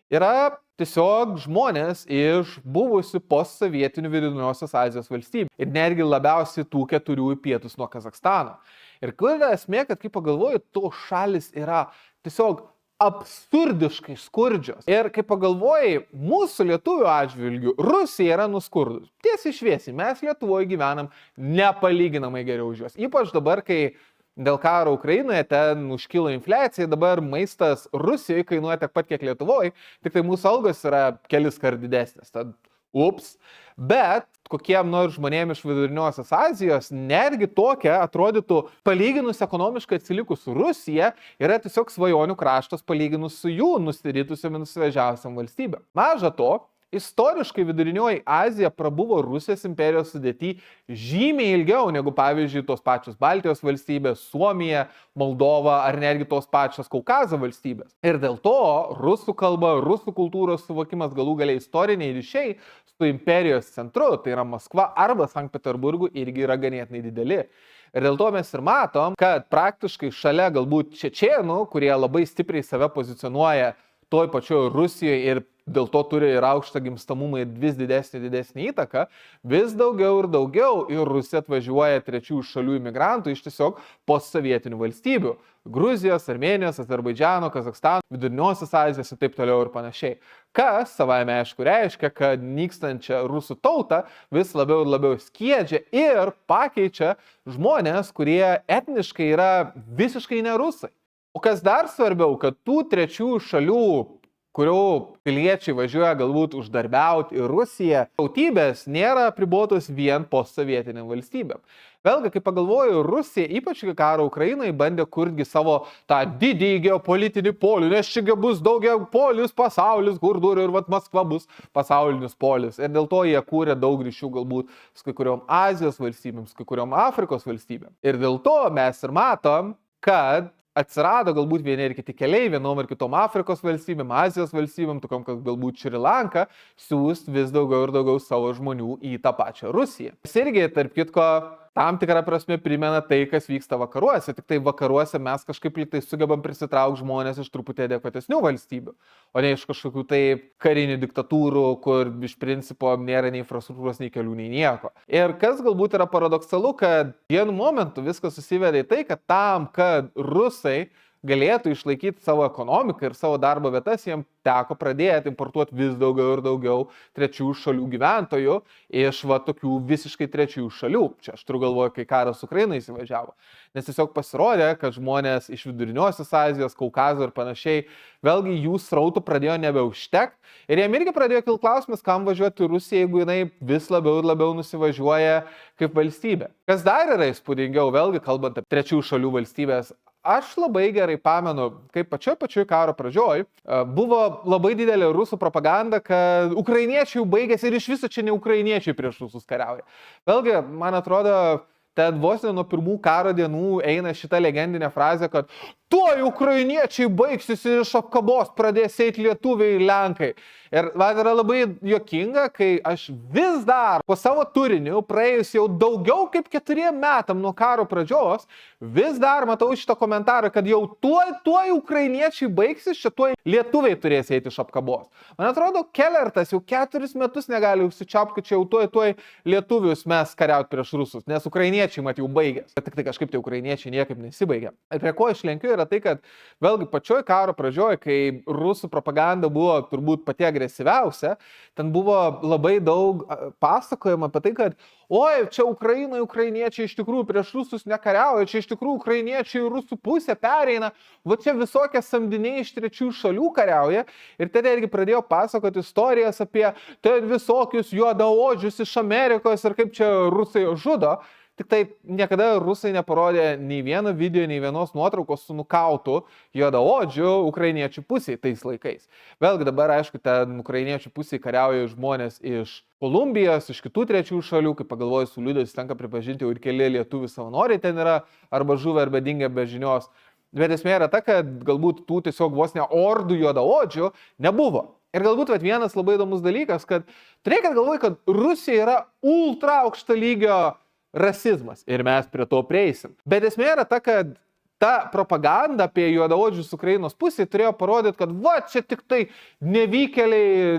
yra tiesiog žmonės iš buvusių postsovietinių Viduriniosios Azijos valstybių. Ir netgi labiausiai tų 4 į pietus nuo Kazachstano. Ir kur yra esmė, kad kaip pagalvoju, to šalis yra tiesiog absurdiškai skurdžios. Ir kai pagalvojai, mūsų lietuvių atžvilgių Rusija yra nuskurdus. Tiesiai šviesiai, mes Lietuvoje gyvenam nepalyginamai geriau už juos. Ypač dabar, kai dėl karo Ukrainoje ten užkilo infliacija, dabar maistas Rusijoje kainuoja tiek pat, kiek Lietuvoje, tik tai mūsų algos yra kelis kart didesnės. Tad ups. Bet kokiem nors žmonėms iš Viduriniosios Azijos, netgi tokia atrodytų palyginus ekonomiškai atsilikus Rusija, yra tiesiog svajonių kraštas palyginus su jų nusiritusiam ir nusivežiausiam valstybėm. Maža to, istoriškai Vidurinioji Azija prabuvo Rusijos imperijos sudėty žymiai ilgiau negu, pavyzdžiui, tos pačios Baltijos valstybės, Suomija, Moldova ar netgi tos pačios Kaukazo valstybės. Ir dėl to rusų kalba, rusų kultūros suvokimas, galų galiai istoriniai ryšiai su imperijos centru, tai yra Maskva arba Sankt Peterburgu, irgi yra ganėtinai dideli. Ir dėl to mes ir matom, kad praktiškai šalia galbūt čečėnų, kurie labai stipriai save pozicionuoja toj pačioj Rusijoje ir dėl to turi ir aukštą gimstamumą ir vis didesnį įtaką, vis daugiau ir daugiau į Rusiją atvažiuoja trečiųjų šalių imigrantų iš tiesiog postsovietinių valstybių. Gruzijos, Armėnijos, Azerbaidžiano, Kazakstano, Viduriniosios Azijos ir taip toliau ir panašiai. Kas savaime aišku reiškia, kad nykstančią rusų tautą vis labiau ir labiau skiedžia ir pakeičia žmonės, kurie etniškai yra visiškai ne rusai. O kas dar svarbiau, kad tų trečiųjų šalių, kurių piliečiai važiuoja galbūt uždarbiauti į Rusiją, tautybės nėra apribotos vien postsovietiniam valstybėm. Vėlgi, kai pagalvoju, Rusija, ypač kai karo Ukrainai, bandė kurti savo tą didįjį geopolitinį polių, nes čia bus daugiapolis pasaulis, kur dur ir Maskva bus pasaulinis polis. Ir dėl to jie kūrė daug ryšių galbūt su kai kuriom Azijos valstybėm, su kai kuriom Afrikos valstybėm. Ir dėl to mes ir matom, kad atsirado galbūt vieni ir kiti keliai, vienom ir kitom Afrikos valstybėm, Azijos valstybėm, tokiom kaip galbūt Šri Lanka, siūs vis daugiau ir daugiau savo žmonių į tą pačią Rusiją. Jis irgi, tarp kitko, tam tikrą prasme primena tai, kas vyksta vakaruose, tik tai vakaruose mes kažkaip liktai sugebam prisitraukti žmonės iš truputį adekvatesnių valstybių, o ne iš kažkokių tai karinių diktatūrų, kur iš principo nėra nei infrastruktūros, nei kelių, nei nieko. Ir kas galbūt yra paradoksalu, kad vienu momentu viskas susiveda į tai, kad tam, kad rusai galėtų išlaikyti savo ekonomiką ir savo darbo vietas, jiems teko pradėti importuoti vis daugiau ir daugiau trečiųjų šalių gyventojų iš tokių visiškai trečiųjų šalių. Čia aš turiu galvoje, kai karas Ukrainai įsivažiavo. Nes tiesiog pasirodė, kad žmonės iš Viduriniosios Azijos, Kaukazo ir panašiai, vėlgi jų srautų pradėjo nebeužtekti. Ir jiem irgi pradėjo kilti klausimas, kam važiuoti į Rusiją, jeigu jinai vis labiau ir labiau nusivažiuoja kaip valstybė. Kas dar yra įspūdingiau, vėlgi kalbant apie trečiųjų šalių valstybės, aš labai gerai pamenu, kaip pačioj karo pradžioj buvo labai didelė rusų propaganda, kad ukrainiečiai jau baigėsi ir iš viso čia ne ukrainiečiai prieš rusus kariauja. Vėlgi, man atrodo, ten vos ne nuo pirmų karo dienų eina šita legendinė frazė, kad tuoj ukrainiečiai baigsis ir iš apkabos pradės eiti lietuviai ir lenkai. Ir man yra labai juokinga, kai aš vis dar po savo turiniu, praėjus jau daugiau kaip 4 metam nuo karo pradžios, vis dar matau šitą komentarą, kad jau tuoj ukrainiečiai baigsis, čia tuoj lietuviai turės eiti iš apkabos. Man atrodo, Kellertas jau 4 metus negali užsičiaupti, kad čia jau tuoj lietuvius mes kariauti prieš rusus, nes ukrainiečiai mat jau baigės. Bet tik tai kažkaip tai ukrainiečiai niekaip nesibaigė. Ir prie ko aš lenkiu yra tai, kad vėlgi pačioj karo pradžioj, kai rusų propaganda buvo turbūt pati agresyviausia, ten buvo labai daug pasakojama apie tai, kad oi, čia Ukrainai, ukrainiečiai iš tikrųjų prieš rusus nekariauja, čia iš tikrųjų ukrainiečiai į rusų pusę pereina, va čia visokie samdiniai iš trečiųjų šalių kariauja. Ir tada irgi pradėjo pasakoti istorijas apie ten visokius juodaodžius iš Amerikos ir kaip čia rusai žudo. Tik tai niekada rusai neparodė nei vieno video, nei vienos nuotraukos su nukautu juodaodžiu ukrainiečių pusėje tais laikais. Vėlgi dabar, aišku, ten ukrainiečių pusėje kariauja žmonės iš Kolumbijos, iš kitų trečiųjų šalių, kaip pagalvojus, su liūdės tenka pripažinti, jau ir keli lietuvių savanoriai ten yra, arba žuvę, arba dingę be žinios. Bet esmė yra ta, kad galbūt tų tiesiog vos ne ordų juodaodžių nebuvo. Ir galbūt vienas labai įdomus dalykas, kad turėkit galvoj, kad Rusija yra ultra aukšto lygio rasizmas ir mes prie to prieisim. Bet esmė yra ta, kad ta propaganda apie juodaodžius Ukrainos pusėje turėjo parodyti, kad va, čia tik tai nevykėliai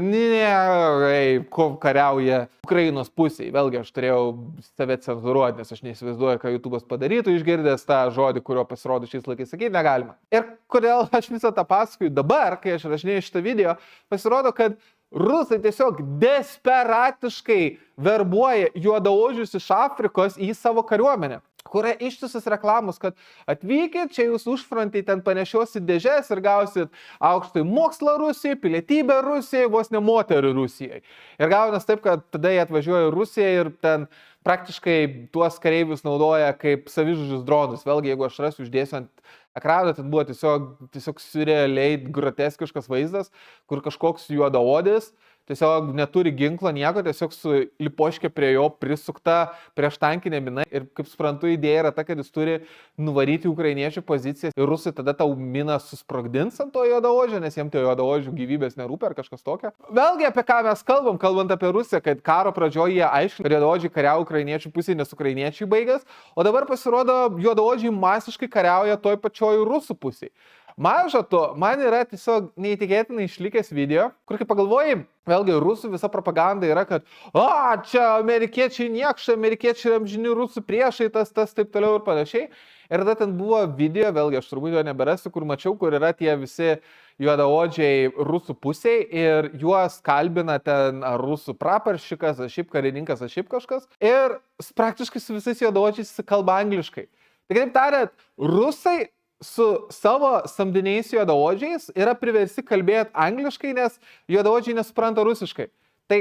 kariauja Ukrainos pusėje. Vėlgi aš turėjau save cenzuruoti, nes aš neįsivaizduoju, ką YouTube'as padarytų išgirdęs tą žodį, kurio pasirodo šiais laikais sakyti negalima. Ir kodėl aš visą tą pasakoju dabar, kai aš rašinėjau šitą video, pasirodo, kad rusai tiesiog desperatiškai verbuoja juodaodžius iš Afrikos į savo kariuomenę. kur yra ištisas reklamos, kad atvykit, čia jūs užfrontai ten panešiosit dėžės ir gausit aukštąjį mokslą Rusijai, pilietybę Rusijai, vos ne moterį Rusijai. Ir gaunas taip, kad tada jie atvažiuoja į Rusiją ir ten praktiškai tuos kareivius naudoja kaip savižudžius dronus. Vėlgi, jeigu aš rasiu, uždėsiu ant ekrano, tai buvo tiesiog surrealiai groteskiškas vaizdas, kur kažkoks juodaodis tiesiog neturi ginklo nieko, tiesiog su lipoškė prie jo prisukta prieš tankinė mina. Ir kaip suprantu, idėja yra ta, kad jis turi nuvaryti ukrainiečių pozicijas ir rusai tada tau miną susprogdins ant to juodaodžio, nes jiems to juodaodžių gyvybės nerūpi ar kažkas tokio. Vėlgi apie ką mes kalbant apie Rusiją, kad karo pradžioje jie aiškino, kad juodaodžiai kariauja ukrainiečių pusėje, nes ukrainiečiai baigęs, o dabar pasirodo juodaodžiai masiškai kariauja toj pačioj rusų pusėje. Maža to, man yra tiesiog neįtikėtinai išlikęs video, kur kaip pagalvojai, vėlgi rusų visa propaganda yra, kad čia amerikiečiai niekšai, amerikiečiai yra amžini rusų priešai, tas, taip toliau ir panašiai. Ir tada ten buvo video, vėlgi aš turbūt jo neberasiu, kur mačiau, kur yra tie visi juodaodžiai rusų pusėje ir juos kalbina ten ar rusų praparšikas, ar šiaip karininkas, ar šiaip kažkas. Ir praktiškai su visais juodaodžiais kalba angliškai. Tai kitaip tariant, rusai su savo samdiniais juodaodžiais yra priversti kalbėti angliškai, nes juodaodžiai nesupranta rusiškai. Tai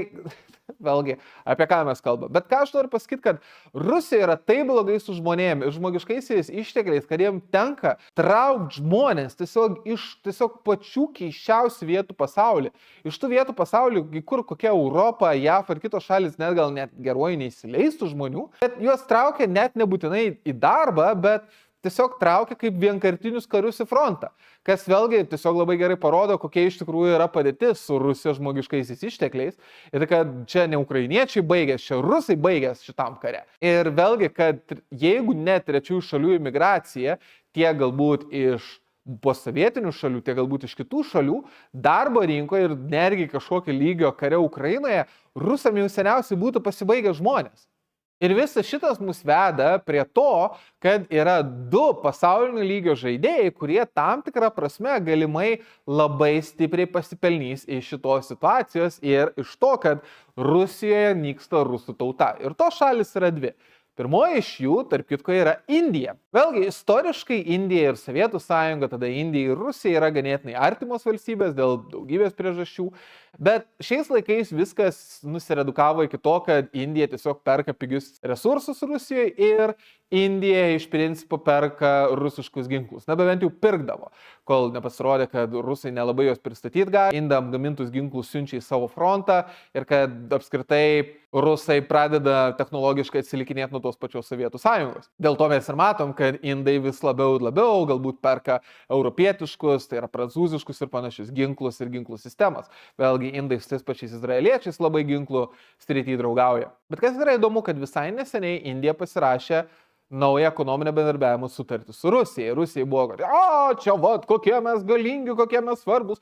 vėlgi, apie ką mes kalbame. Bet ką aš noriu pasakyti, kad Rusija yra taip blogai su žmonėmis ir žmogiškaisiais ištekliais, kad jiems tenka traukti žmonės tiesiog pačių keiščiausių vietų pasaulyje. Iš tų vietų pasaulyje, kur kokia Europa, JAV ar kitos šalis net geruoju neįsileistų žmonių, bet juos traukia net nebūtinai į darbą, bet tiesiog traukia kaip vienkartinius karius į frontą, kas vėlgi tiesiog labai gerai parodo, kokia iš tikrųjų yra padėtis su Rusijos žmogiškaisiais ištekliais ir kad čia ne ukrainiečiai baigęs, čia rusai baigęs šitam kare. Ir vėlgi, kad jeigu net trečiųjų šalių imigracija, tiek galbūt iš posovietinių šalių, tiek galbūt iš kitų šalių, darbo rinkoje ir netgi kažkokio lygio kare Ukrainoje, rusam jau seniausiai būtų pasibaigę žmonės. Ir visas šitas mus veda prie to, kad yra du pasaulinio lygio žaidėjai, kurie tam tikrą prasme galimai labai stipriai pasipelnys iš šitos situacijos ir iš to, kad Rusijoje nyksta rusų tauta. Ir tos šalis yra dvi. Pirmoji iš jų, tarp kitko, yra Indija. Vėlgi, istoriškai Indija ir Sovietų sąjunga, tada Indija ir Rusija yra ganėtinai artimos valstybės dėl daugybės priežasčių, bet šiais laikais viskas nusiredukavo iki to, kad Indija tiesiog perka pigius resursus Rusijoje ir Indija iš principo perka rusiškus ginklus. Na, bent jau pirkdavo, kol nepasirodė, kad rusai nelabai jos pristatyti gali, indam gamintus ginklus siunčia į savo frontą ir kad apskritai rusai pradeda technologiškai atsilikinėti nuo tos pačios Sovietų sąjungos. Dėl to mes ir matom, kad indai vis labiau ir labiau galbūt perka europietiškus, tai yra prancūziškus ir panašius ginklus ir ginklų sistemas. Vėlgi indai su tais pačiais izraeliečiais labai ginklų srity draugauja. Bet kas yra įdomu, kad visai neseniai Indija pasirašė naują ekonominę bendradarbiavimo sutartį su Rusija. Rusijai buvo, kad čia kokie mes galingi, kokie mes svarbus,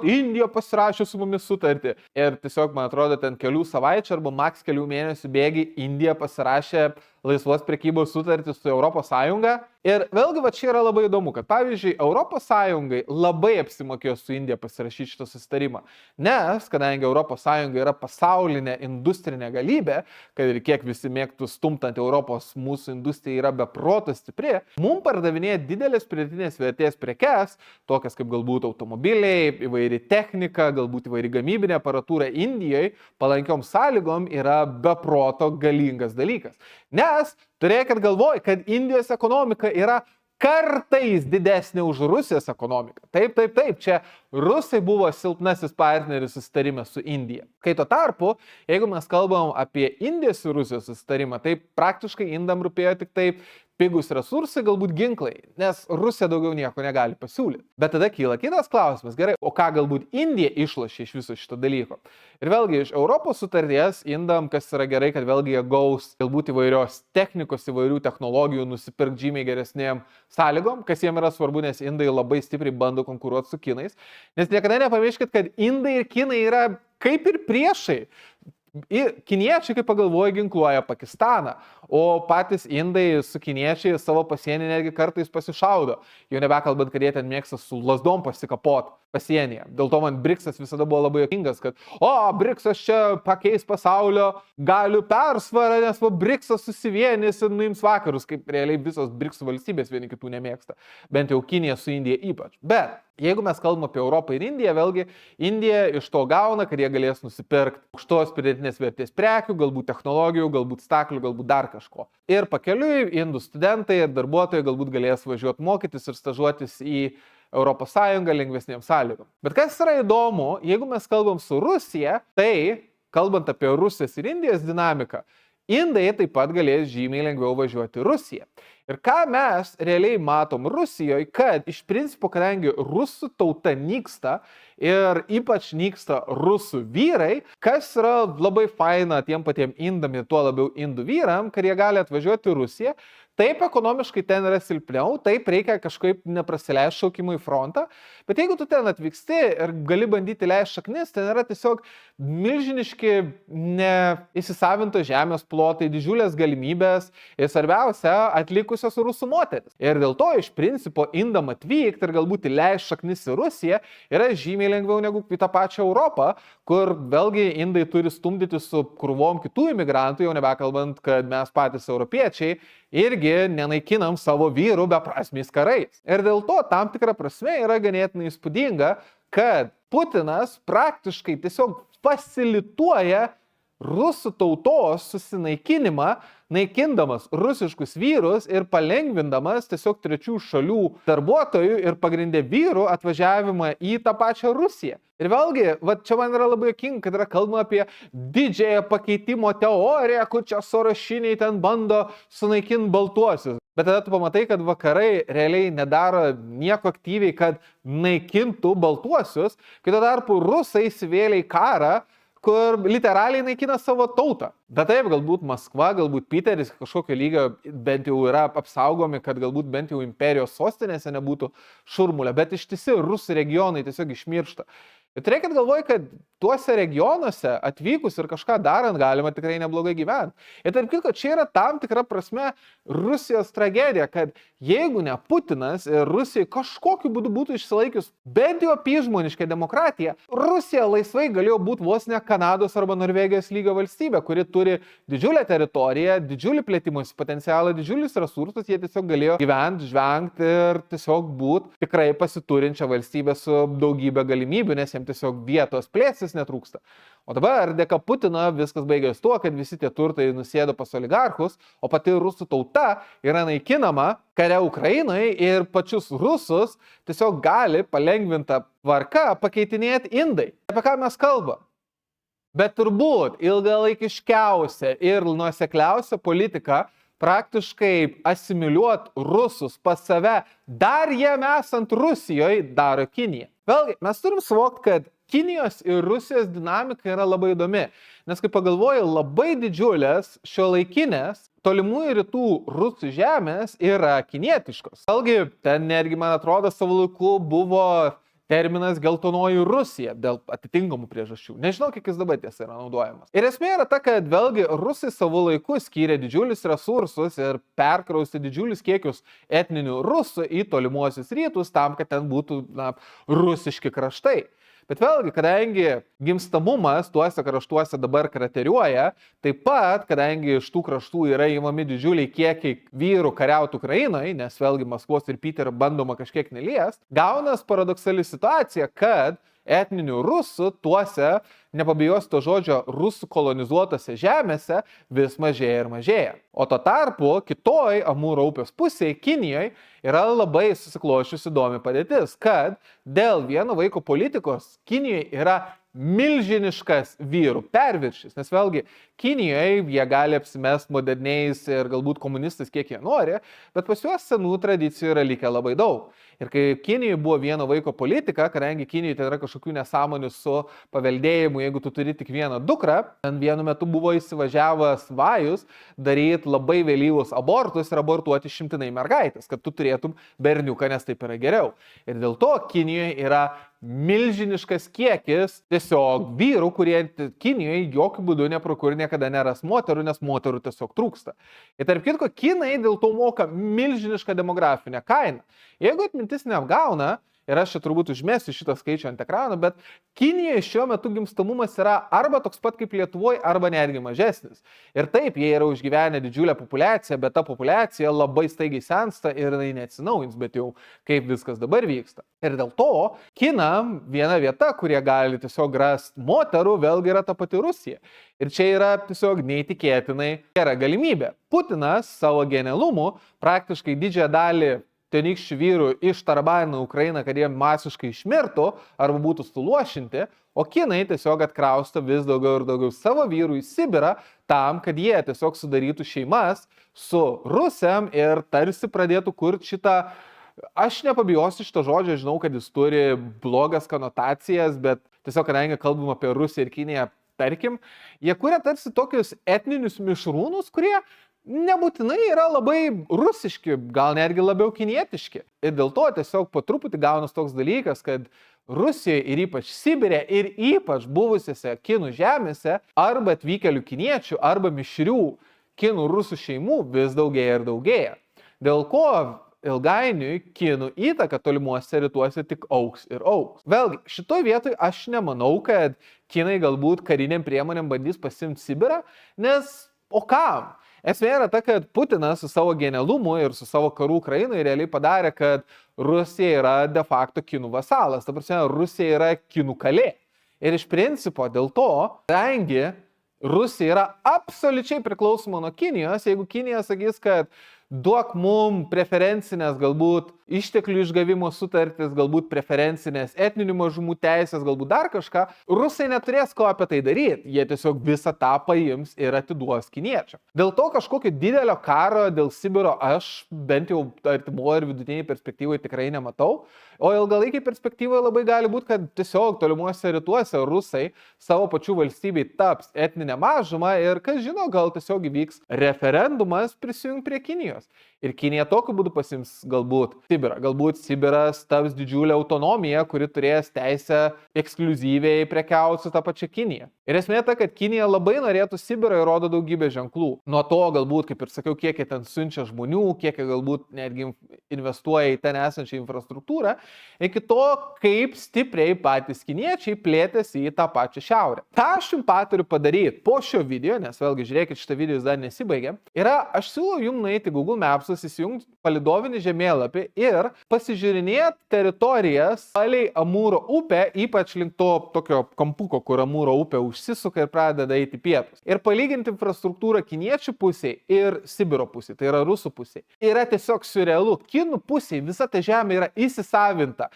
Indija pasirašė su mumis sutartį. Ir tiesiog, man atrodo, ten kelių savaičių arba maks kelių mėnesių bėgiai Indija pasirašė laisvos prekybos sutartį su Europos Sąjunga. Ir vėlgi, čia yra labai įdomu, kad pavyzdžiui, Europos Sąjungai labai apsimokėjo su Indija pasirašyti šitą susitarimą. Nes, kadangi Europos Sąjunga yra pasaulinė industrinė galybė, kad ir kiek visi mėgtų stumtant Europos, mūsų industrija yra beproto stipri, mums pardavinėja didelės pridėtinės vertės prekes, tokias kaip galbūt automobiliai, įvairi technika, galbūt įvairi gamybinė aparatūra Indijoje, palankiom sąlygom yra beproto galingas dalykas. Nes turėkit galvoj, kad Indijos ekonomika yra kartais didesnė už Rusijos ekonomiką. Taip, čia rusai buvo silpnasis partneris susitarime su Indija. Kai tuo tarpu, jeigu mes kalbam apie Indijos ir Rusijos susitarimą, tai praktiškai indam rūpėjo tik taip pigus resursai, galbūt ginklai, nes Rusija daugiau nieko negali pasiūlyti. Bet tada kyla kitas klausimas, gerai, o ką galbūt Indija išlošė iš viso šito dalyko? Ir vėlgi iš Europos sutarties indam, kas yra gerai, kad vėlgi jie gaus galbūt įvairios technikos, įvairių technologijų nusipirkti žymiai geresnėm sąlygom, kas jiems yra svarbu, nes indai labai stipriai bando konkuruoti su kinais. Nes niekada nepamirškit, kad indai ir kinai yra kaip ir priešai. Kiniečiai, kaip pagalvoja, ginkluoja Pakistaną, o patys indai su kiniečiai savo pasienį netgi kartais pasišaudo. Jau nebekalbant, kad jie ten mėgsta su lasdom pasikapot. pasienyje. Dėl to man BRICS visada buvo labai juokingas, kad BRICS čia pakeis pasaulio galių persvarą, nes BRICS susivienys ir nuims vakarus, kaip realiai visos BRICS valstybės vieni kitų nemėgsta. Bent jau Kinija su Indija ypač. Bet jeigu mes kalbam apie Europą ir Indiją, vėlgi Indija iš to gauna, kad jie galės nusipirkti aukštos pridėtinės vertės prekių, galbūt technologijų, galbūt staklių, galbūt dar kažko. Ir pakeliui indų studentai ir darbuotojai galbūt galės važiuoti mokytis ir stažuotis į ES lengvesnėm sąlygom. Bet kas yra įdomu, jeigu mes kalbam su Rusija, tai kalbant apie Rusijos ir Indijos dinamiką, indai taip pat galės žymiai lengviau važiuoti į Rusiją. Ir ką mes realiai matom Rusijoje, kad iš principo, kadangi rusų tauta nyksta ir ypač nyksta rusų vyrai, kas yra labai faina tiem patiem indam ir tuo labiau indų vyram, kad jie gali atvažiuoti į Rusiją. Taip, ekonomiškai ten yra silpniau, taip reikia kažkaip neprasileisti šaukimų į frontą, bet jeigu tu ten atvyksti ir gali bandyti leisti šaknis, ten yra tiesiog milžiniški neįsisavintos žemės plotai, didžiulės galimybės ir svarbiausia, atlikusios rusų moteris. Ir dėl to iš principo indam atvykti ir galbūt leisti šaknis į Rusiją yra žymiai lengviau negu į tą pačią Europą, kur vėlgi indai turi stumdyti su krūvom kitų imigrantų, jau nebekalbant, kad mes patys europiečiai irgi nenaikinam savo vyrų beprasmiais karais. Ir dėl to tam tikra prasme yra ganėtinai įspūdinga, kad Putinas praktiškai tiesiog fasilituoja rusų tautos susinaikinimą, naikindamas rusiškus vyrus ir palengvindamas tiesiog trečių šalių darbuotojų ir pagrindė vyrų atvažiavimą į tą pačią Rusiją. Ir vėlgi, čia man yra labai juokinga, kad yra kalbama apie didžiąją pakeitimo teoriją, kur čia sorošiniai ten bando sunaikinti baltuosius. Bet tada tu pamatai, kad vakarai realiai nedaro nieko aktyviai, kad naikintų baltuosius, kai tuo tarpu rusai įsivėlė į karą, kur literaliai naikina savo tautą. Bet taip, galbūt Maskva, galbūt Piteris kažkokio lygio bent jau yra apsaugomi, kad galbūt bent jau imperijos sostinėse nebūtų šurmulio, bet ištisi rusų regionai tiesiog išmiršta. Bet reikia galvoti, kad tuose regionuose atvykus ir kažką darant galima tikrai neblogai gyventi. Ir tarp kitko, čia yra tam tikra prasme Rusijos tragedija, kad jeigu ne Putinas ir Rusijai kažkokiu būdu būtų išsilaikius bent jau apyžmonišką demokratiją, Rusija laisvai galėjo būti vos ne Kanados arba Norvegijos lygio valstybė, kuri turi didžiulę teritoriją, didžiulį plėtimosi potencialą, didžiulius resursus, jie tiesiog galėjo gyventi, žvengti ir tiesiog būti tikrai pasiturinčią valstybę su daugybė galimybių, nes jiems tiesiog vietos plėsis netrūksta. O dabar dėka Putino viskas baigėsi tuo, kad visi tie turtai nusėdo pas oligarchus, o pati rusų tauta yra naikinama kare Ukrainoje ir pačius rusus tiesiog gali palengvinta tvarka pakeitinėti indai. Apie ką mes kalbam? Bet turbūt ilgalaikiškiausia ir nuosekliausia politika praktiškai asimiliuoti rusus pas save, dar jiem esant Rusijoje, daro Kinija. Vėlgi, mes turim suvokti, kad Kinijos ir Rusijos dinamika yra labai įdomi, nes kai pagalvoji, labai didžiulės šiuolaikinės tolimųjų rytų rusų žemės yra kinietiškos. Vėlgi, ten netgi, man atrodo, savo laiku buvo terminas geltonoji Rusija dėl atitinkamų priežasčių. Nežinau, kiek jis dabar tiesa yra naudojamas. Ir esmė yra ta, kad vėlgi rusai savo laiku skyrė didžiulius resursus ir perkraustė didžiulius kiekius etninių rusų į tolimuosius rytus tam, kad ten būtų rusiški kraštai. Bet vėlgi, kadangi gimstamumas tuose kraštuose dabar krateriuoja, taip pat, kadangi iš tų kraštų yra įmami didžiuliai kiekiai vyrų kariauti Ukrainoje, nes vėlgi Maskvos ir Piterio bandoma kažkiek neliest, gaunas paradoksali situacija, kad etninių rusų tuose, nepabijos to žodžio, rusų kolonizuotose žemėse vis mažėja ir mažėja. O tuo tarpu kitoj Amūro upės pusėje, Kinijoje, yra labai susiklošiusi įdomi padėtis, kad dėl vieno vaiko politikos Kinijoje yra milžiniškas vyrų perviršis, nes vėlgi Kinijoje jie gali apsimest moderniais ir galbūt komunistais kiek jie nori, bet pas juos senų tradicijų yra likę labai daug. Ir kai Kinijoje buvo vieno vaiko politika, kadangi Kinijoje ten yra kažkokių nesąmonių su paveldėjimu, jeigu tu turi tik vieną dukrą, ten vienu metu buvo įsivažiavęs vajus daryti labai vėlyvus abortus ir abortuoti šimtinai mergaitės, kad tu turėtum berniuką, nes taip yra geriau. Ir dėl to Kinijoje yra milžiniškas kiekis tiesiog vyrų, kurie Kinijoje jokių būdų neprokur niekada neras moterų, nes moterų tiesiog trūksta. Ir tarp kitko, kinai dėl to moka milžinišką demografinę kainą. Jeigu atmintis neapgauna, ir aš čia turbūt užmėsiu šitą skaičių ant ekrano, bet Kinijoje šiuo metu gimstamumas yra arba toks pat kaip Lietuvoje, arba netgi mažesnis. Ir taip, jie yra užgyvenę didžiulę populiaciją, bet ta populiacija labai staigiai sensta ir jinai neatsinaujins, bet jau kaip viskas dabar vyksta. Ir dėl to Kinam viena vieta, kurie gali tiesiog rasti moterų, vėlgi yra ta pati Rusija. Ir čia yra tiesiog neįtikėtinai gera galimybė. Putinas savo genialumu praktiškai didžiąją dalį tenykščių vyrų ištarabano Ukrainą, kad jie masiškai išmirtų arba būtų suluošinti, o kinai tiesiog atkrausto vis daugiau ir daugiau savo vyrų į Sibirą tam, kad jie tiesiog sudarytų šeimas su rusiam ir tarsi pradėtų kurti šitą, aš nepabijosiu šito žodžio, žinau, kad jis turi blogas konotacijas, bet tiesiog kadangi kalbam apie Rusiją ir Kiniją, tarkim, jie kuria tarsi tokius etninius mišrūnus, kurie nebūtinai yra labai rusiški, gal netgi labiau kinietiški. Ir dėl to tiesiog po truputį gaunas toks dalykas, kad Rusijoje ir ypač Sibirė ir ypač buvusiose kinų žemėse arba atvykėlių kiniečių, arba mišrių kinų rusų šeimų vis daugėja ir daugėja. Dėl ko ilgainiui kinų įtaka tolimuose rytuose tik augs ir augs. Vėlgi, šitoj vietoj aš nemanau, kad kinai galbūt kariniam priemonėm bandys pasimti Sibirą, nes o kam? Esmė yra ta, kad Putinas su savo genialumu ir su savo karu Ukrainai realiai padarė, kad Rusija yra de facto kinų vasalas. Ta prasme, Rusija yra kinų kalė. Ir iš principo dėl to, kadangi Rusija yra absoliučiai priklausoma nuo Kinijos, jeigu Kinija sakys, kad duok mum preferencinės galbūt išteklių išgavimo sutartis, galbūt preferencinės etninių mažumų teisės, galbūt dar kažką, rusai neturės ko apie tai daryti. Jie tiesiog visą tą paims ir atiduos kiniečiam. Dėl to kažkokio didelio karo dėl Sibiro aš bent jau artimoje ir vidutiniai perspektyvoje tikrai nematau. O ilgalaikiai perspektyvoje labai gali būti, kad tiesiog tolimuose rytuose rusai savo pačių valstybei taps etninę mažumą ir, kas žino, gal tiesiog įvyks referendumas prisijungti prie Kinijos. Ir Kinija tokiu būdu pasims galbūt Sibirą. Galbūt Sibiras taps didžiulė autonomija, kuri turės teisę ekskliuzyviai prekiauti su tą pačią Kiniją. Ir esmė ta, kad Kinija labai norėtų Sibirą ir rodo daugybę ženklų. Nuo to galbūt, kaip ir sakiau, kiek jie ten siunčia žmonių, kiek jie galbūt netgi investuoja į ten esančią infrastruktūrą, iki to, kaip stipriai patys kiniečiai plėtėsi į tą pačią šiaurę. Ką aš jums patariu padaryti po šio video, nes vėlgi žiūrėkit, šitą video dar nesibaigė, yra, aš siūlau jums nueiti Google Maps, įsijungti palidovinį žemėlapį ir pasižiūrinėti teritorijas palei Amūro upę, ypač link to tokio kampuko, kur Amūro upė užsisuka ir pradeda eiti pietus. Ir palyginti infrastruktūrą kiniečių pusėje ir Sibiro pusėje, tai yra rusų pusėje. Yra tiesiog surrealu. Kinų pusėje visa ta žemė yra įsisavinta.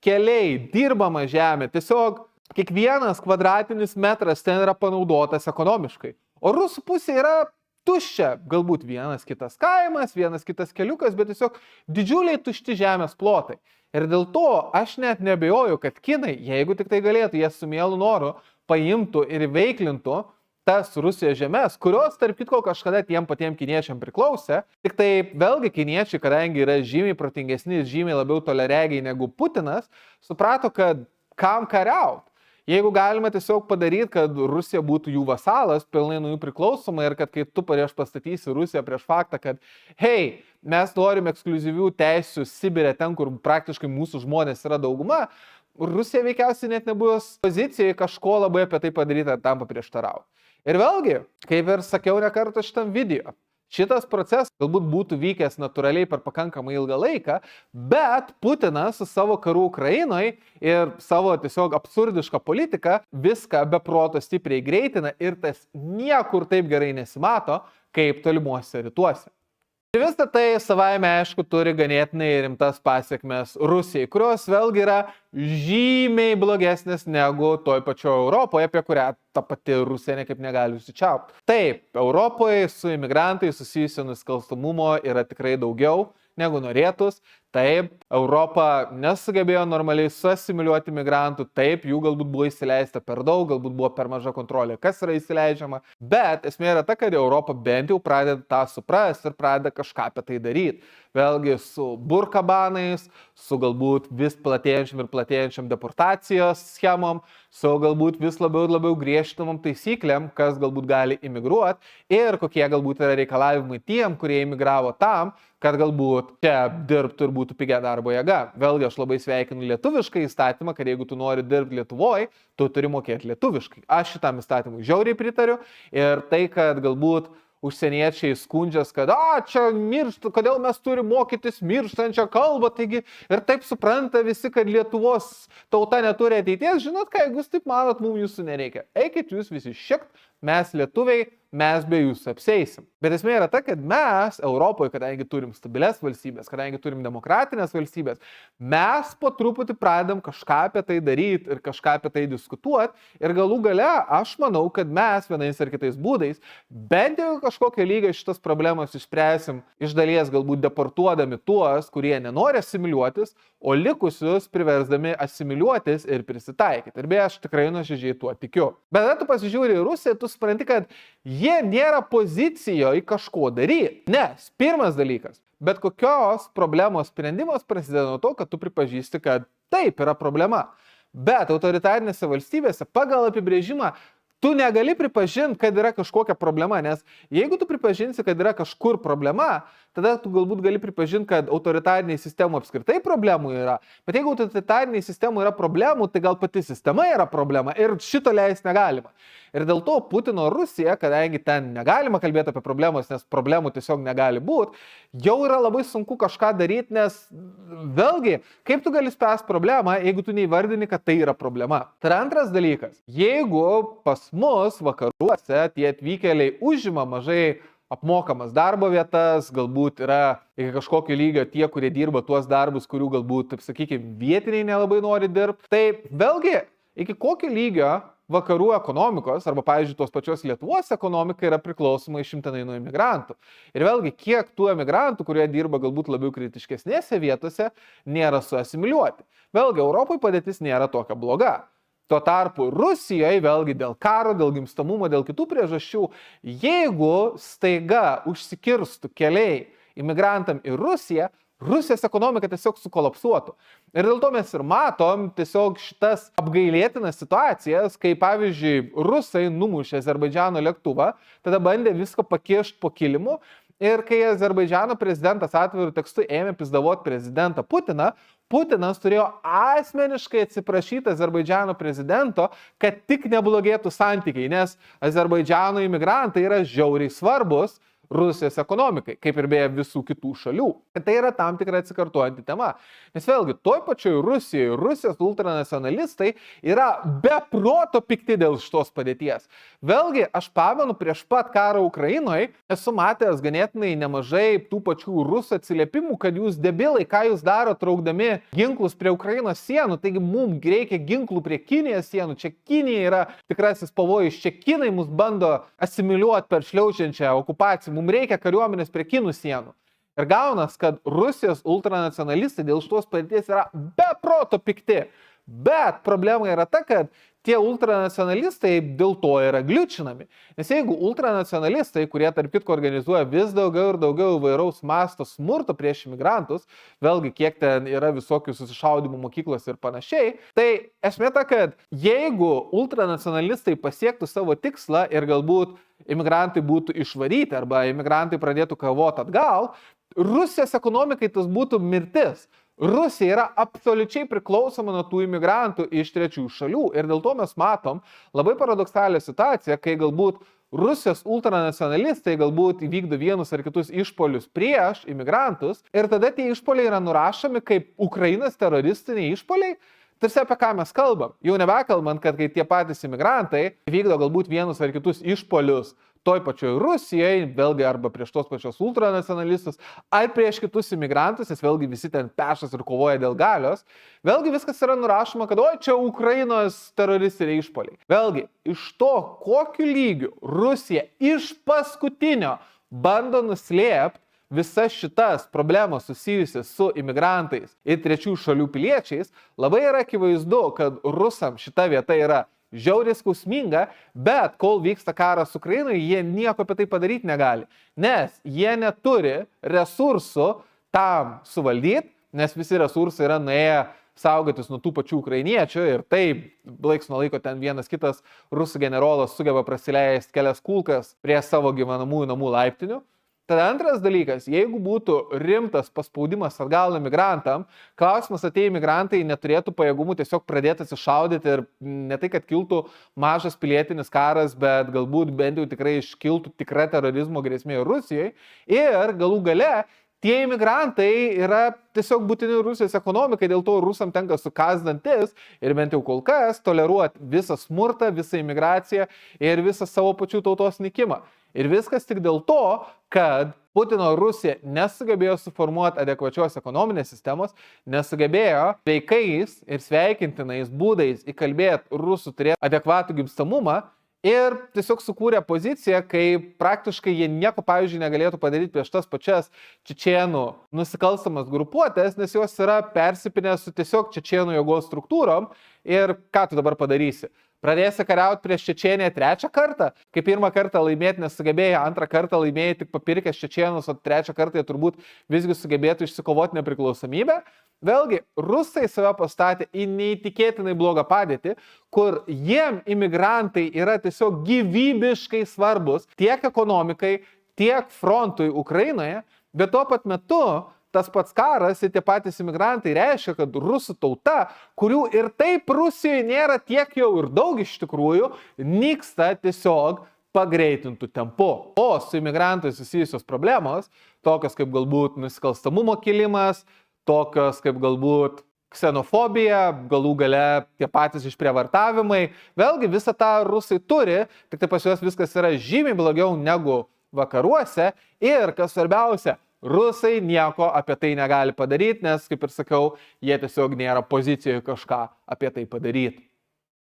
Keliai, dirbama žemė, tiesiog kiekvienas kvadratinis metras ten yra panaudotas ekonomiškai. O rusų pusėje yra tuščia, galbūt vienas kitas kaimas, vienas kitas keliukas, bet tiesiog didžiuliai tušti žemės plotai. Ir dėl to aš net nebejoju, kad kinai, jeigu tik tai galėtų, jie su mielu noru paimtų ir veiklintų tas Rusijos žemės, kurios, tarp kitko, kažkada tiem patiem kiniečiam priklausė. Tik tai vėlgi kiniečiai, kadangi yra žymiai protingesni, žymiai labiau toleregiai negu Putinas, suprato, kad kam kariaut. Jeigu galima tiesiog padaryti, kad Rusija būtų jų vasalas, pilnai nuo jų priklausoma ir kad kai tu prieš pastatysi Rusiją prieš faktą, kad hei, mes norim ekskliuzyvių teisių Sibirė, ten, kur praktiškai mūsų žmonės yra dauguma, Rusija veikiausiai net nebus pozicijoje kažko labai apie tai padaryti ar tam paprieštarauti. Ir vėlgi, kaip ir sakiau ne kartą šitam video, šitas procesas galbūt būtų vykęs natūraliai per pakankamai ilgą laiką, bet Putinas su savo karu Ukrainoje ir savo tiesiog absurdišką politiką viską be proto stipriai greitina ir tas niekur taip gerai nesimato, kaip tolimuose rytuose. Ir visą tai savaime aišku turi ganėtinai rimtas pasiekmes Rusijai, kurios vėlgi yra žymiai blogesnės negu toj pačioje Europoje, apie kurią ta pati Rusija niekaip negali užsičiaupti. Taip, Europoje su imigrantais susijusio nusikalstamumo yra tikrai daugiau negu norėtus. Taip, Europa nesugebėjo normaliai suasimiliuoti migrantų, taip, jų galbūt buvo įsileista per daug, galbūt buvo per maža kontrolė, kas yra įsileidžiama, bet esmė yra ta, kad Europa bent jau pradeda tą suprasti ir pradeda kažką apie tai daryti. Vėlgi su burkabanais, su galbūt vis platėjančiam ir platėjančiam deportacijos schemom, su galbūt vis labiau ir labiau griežtinamom taisyklėm, kas galbūt gali imigruoti ir kokie galbūt yra reikalavimai tiem, kurie imigravo tam, kad galbūt čia dirbtų ir būtų pigia darbo jėga. Vėlgi aš labai sveikinu lietuvišką įstatymą, kad jeigu tu nori dirbti Lietuvoje, tu turi mokėti lietuviškai. Aš šitam įstatymui žiauriai pritariu ir tai, kad galbūt užsieniečiai skundžias, kad čia miršta, kodėl mes turime mokytis mirštančią kalbą, taigi ir taip supranta visi, kad Lietuvos tauta neturi ateities, žinot ką, jeigu jūs taip manot, mums jūsų nereikia. Eikit jūs visi šiekt, mes lietuviai, mes be jūsų apseisim. Bet esmė yra ta, kad mes Europoje, kadangi turim stabiles valstybės, kadangi turim demokratinės valstybės, mes po truputį pradedam kažką apie tai daryti ir kažką apie tai diskutuoti ir galų gale aš manau, kad mes vienais ar kitais būdais bent jau kažkokio lygio šitas problemas išspręsim iš dalies galbūt deportuodami tuos, kurie nenori asimiliuotis, o likusius priversdami asimiliuotis ir prisitaikyti. Ir beje, aš tikrai nuoširdžiai tuo tikiu. Bet tada tu pasižiūri į Rusiją, tu supranti, kad jie nėra pozicijoje kažko daryti. Nes, pirmas dalykas, bet kokios problemos sprendimas prasideda nuo to, kad tu pripažįsti, kad taip yra problema. Bet autoritarinėse valstybėse pagal apibrėžimą tu negali pripažinti, kad yra kažkokia problema, nes jeigu tu pripažinsi, kad yra kažkur problema, tada tu galbūt gali pripažinti, kad autoritariniai sistemų apskritai problemų yra. Bet jeigu autoritariniai sistemų yra problemų, tai gal pati sistema yra problema ir šito leis negalima. Ir dėl to Putino Rusija, kadangi ten negalima kalbėti apie problemas, nes problemų tiesiog negali būti, jau yra labai sunku kažką daryti, nes vėlgi, kaip tu gali spręsti problemą, jeigu tu neįvardini, kad tai yra problema. Tai antras dalykas, jeigu pas mus vakaruose tie atvykėliai užima mažai apmokamas darbo vietas, galbūt yra iki kažkokio lygio tie, kurie dirba tuos darbus, kurių galbūt, taip sakykime, vietiniai nelabai nori dirbti. Tai vėlgi, iki kokio lygio vakarų ekonomikos, arba, pavyzdžiui, tos pačios Lietuvos ekonomika yra priklausoma išimtinai nuo imigrantų. Ir vėlgi, kiek tų emigrantų, kurie dirba galbūt labiau kritiškesnėse vietose, nėra suasimiliuoti. Vėlgi, Europoje padėtis nėra tokia bloga. Tuo tarpu Rusijoje, vėlgi dėl karo, dėl gimstamumo, dėl kitų priežasčių, jeigu staiga užsikirstų keliai imigrantam į Rusiją, Rusijos ekonomika tiesiog sukolapsuotų. Ir dėl to mes ir matom tiesiog šitas apgailėtinas situacijas, kai pavyzdžiui Rusai numušė Azerbaidžano lėktuvą, tada bandė viską pakišti po kilimu. Ir kai Azerbaidžano prezidentas atvirų tekstu ėmė pizdavoti prezidentą Putiną, Putinas turėjo asmeniškai atsiprašyti Azerbaidžano prezidento, kad tik neblogėtų santykiai, nes Azerbaidžano imigrantai yra žiauriai svarbus Rusijos ekonomikai, kaip ir beje visų kitų šalių. Tai yra tam tikra atsikartojanti tema. Nes vėlgi, toj pačioj Rusijoje, Rusijos ultranacionalistai yra be proto pikti dėl šitos padėties. Vėlgi, aš pamenu prieš pat karą Ukrainoje, esu matęs ganėtinai nemažai tų pačių rusų atsiliepimų, kad jūs debilai, ką jūs daro traukdami ginklus prie Ukrainos sienų, taigi mums reikia ginklų prie Kinijos sienų, čia Kinija yra tikrasis pavojus, čia Kinai mus bando asimiliuoti per šliaužiančią okupaciją. Mums reikia kariuomenės prie kinų sienų. Ir gaunas, kad Rusijos ultranacionalistai dėl šitos padėties yra be proto pikti. Bet problema yra ta, kad tie ultranacionalistai dėl to yra gliučinami. Nes jeigu ultranacionalistai, kurie tarp kitko organizuoja vis daugiau ir daugiau įvairaus masto smurto prieš imigrantus, vėlgi kiek ten yra visokių susišaudimų mokyklos ir panašiai, tai esmė ta, kad jeigu ultranacionalistai pasiektų savo tikslą ir galbūt imigrantai būtų išvaryti arba imigrantai pradėtų kovoti atgal, Rusijos ekonomikai tas būtų mirtis. Rusija yra absoliučiai priklausoma nuo tų imigrantų iš trečiųjų šalių ir dėl to mes matom labai paradoksalią situaciją, kai galbūt Rusijos ultranacionalistai galbūt įvykdo vienus ar kitus išpolius prieš imigrantus ir tada tie išpoliai yra nurašomi kaip Ukrainos teroristiniai išpoliai. Tarsi apie ką mes kalbam. Jau nebekalbant, kad kai tie patys imigrantai vykdo galbūt vienus ar kitus išpolius toj pačioj Rusijoje, vėlgi arba prieš tos pačios ultranacionalistus, ar prieš kitus imigrantus, nes vėlgi visi ten pešas ir kovoja dėl galios, vėlgi viskas yra nurašoma, kad oi, čia Ukrainos teroristiniai išpoliai. Vėlgi, iš to, kokiu lygiu Rusija iš paskutinio bando nuslėpti visas šitas problemos susijusias su imigrantais ir trečių šalių piliečiais, labai yra akivaizdu, kad rusam šita vieta yra žiauriai skausminga, bet kol vyksta karas Ukrainoje, jie nieko apie tai padaryti negali, nes jie neturi resursų tam suvaldyti, nes visi resursai yra nuėję saugotis nuo tų pačių ukrainiečių ir taip, laiks nuo laiko ten vienas kitas rusų generolas sugeba prasileisti kelias kulkas prie savo gyvenamųjų namų laiptinių. Tada antras dalykas, jeigu būtų rimtas paspaudimas atgal imigrantam, klausimas atėję imigrantai neturėtų pajėgumų tiesiog pradėti atsišaudyti ir ne tai, kad kiltų mažas pilietinis karas, bet galbūt bent jau tikrai iškiltų tikra terorizmo grėsmė Rusijoje ir galų gale tie imigrantai yra tiesiog būtini Rusijos ekonomikai, dėl to rusam tenka sukasdantis ir bent jau kol kas toleruoti visą smurtą, visą imigraciją ir visą savo pačių tautos nikimą. Ir viskas tik dėl to, kad Putino Rusija nesugebėjo suformuoti adekvačios ekonominės sistemos, nesugebėjo veikais ir sveikintinais būdais įkalbėti rusų turėti adekvatų gimstamumą ir tiesiog sukūrė poziciją, kai praktiškai jie nieko, pavyzdžiui, negalėtų padaryti prieš tas pačias čečėnų nusikalstamas grupuotės, nes jos yra persipinę su tiesiog čečėnų jėgos struktūrom ir ką tu dabar padarysi? Pradėsi kariauti prieš Čečėniją trečią kartą, kai pirmą kartą laimėti nesugebėjo, antrą kartą laimėjai tik papirkęs čečėnus, o trečią kartą jie turbūt visgi sugebėtų išsikovoti nepriklausomybę. Vėlgi, rusai save pastatė į neįtikėtinai blogą padėtį, kur jiem imigrantai yra tiesiog gyvybiškai svarbus tiek ekonomikai, tiek frontui Ukrainoje, bet tuo pat metu tas pats karas ir tie patys imigrantai reiškia, kad rusų tauta, kurių ir taip Rusijoje nėra tiek jau ir daug iš tikrųjų, nyksta tiesiog pagreitintų tempu. O su imigrantais susijusios problemos, tokios kaip galbūt nusikalstamumo kilimas, tokios kaip galbūt ksenofobija, galų gale tie patys išprievartavimai, vėlgi visą tą rusai turi, tik tai pas juos viskas yra žymiai blogiau negu vakaruose ir, kas svarbiausia, rusai nieko apie tai negali padaryti, nes, kaip ir sakiau, jie tiesiog nėra pozicijoje kažką apie tai padaryti.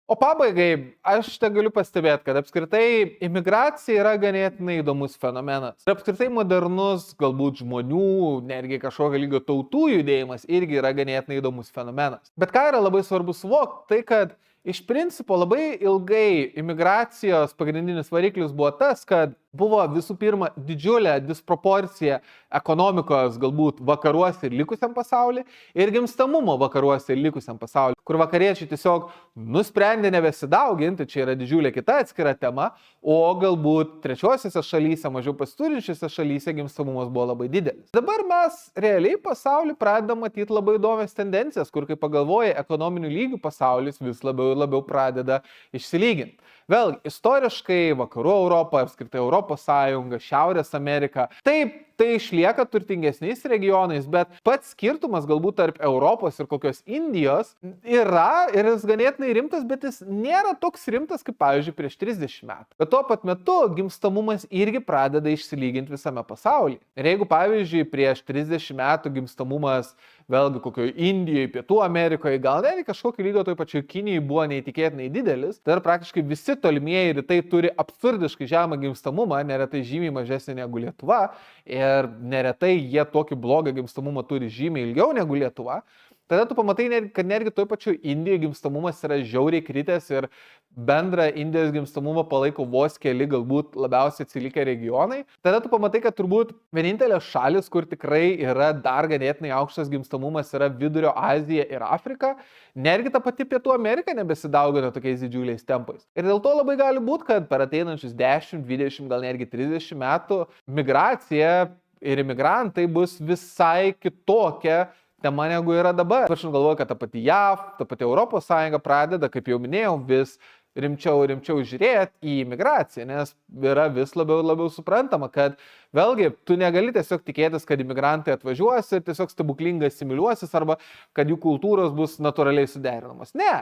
O pabaigai, aš te galiu pastebėti, kad apskritai imigracija yra ganėtinai įdomus fenomenas. Ir apskritai modernus, galbūt žmonių, netgi kažkokio lygio tautų judėjimas irgi yra ganėtinai įdomus fenomenas. Bet ką yra labai svarbu suvokti, tai kad iš principo labai ilgai imigracijos pagrindinis variklis buvo tas, kad buvo visų pirma didžiulė disproporcija ekonomikos galbūt vakaruose ir likusiam pasauliu ir gimstamumo vakaruose ir likusiam pasauliu, kur vakariečiai tiesiog nusprendė nebesidauginti, čia yra didžiulė kita atskira tema, o galbūt trečiosiose šalyse, mažiau pasiturinčiose šalyse gimstamumas buvo labai didelis. Dabar mes realiai pasaulį pradedam matyti labai įdomias tendencijas, kur kai pagalvoja ekonominių lygių pasaulis vis labiau ir labiau pradeda išsilyginti. Vėlgi, istoriškai vakarų Europą, apskritai Europos Sąjunga, Šiaurės Amerika, taip, tai išlieka turtingesniais regionais, bet pats skirtumas galbūt tarp Europos ir kokios Indijos yra ir jis ganėtinai rimtas, bet jis nėra toks rimtas kaip, pavyzdžiui, prieš 30 metų. Bet tuo pat metu gimstamumas irgi pradeda išsilyginti visame pasaulyje. Ir jeigu, pavyzdžiui, prieš 30 metų gimstamumas vėlgi kokioje Indijoje, Pietų Amerikoje, gal netgi kažkokio lygio toj pačioj Kinijoje buvo neįtikėtinai didelis, tai praktiškai visi tolimieji rytai turi absurdiškai žemą gimstamumą, neretai žymiai mažesnį negu Lietuva ir neretai jie tokį blogą gimstamumą turi žymiai ilgiau negu Lietuva. Tada tu pamatai, kad netgi toj pačioj Indijoje gimstamumas yra žiauriai kritęs ir bendrą Indijos gimstamumą palaiko vos keli galbūt labiausiai atsilikę regionai. Tada tu pamatai, kad turbūt vienintelės šalis, kur tikrai yra dar ganėtinai aukštas gimstamumas, yra Vidurio Azija ir Afrika. Netgi ta pati Pietų Amerika nebesidaugina tokiais didžiuliais tempais. Ir dėl to labai gali būti, kad per ateinančius 10, 20, gal netgi 30 metų migracija ir imigrantai bus visai kitokia tema negu yra dabar. Aš galvoju, kad ta pati JAV, ta pati Europos Sąjunga pradeda, kaip jau minėjau, vis rimčiau žiūrėti į imigraciją, nes yra vis labiau suprantama, kad vėlgi tu negali tiesiog tikėtis, kad imigrantai atvažiuos ir tiesiog stebuklingai asimiliuosis arba kad jų kultūros bus natūraliai suderinamos. Ne.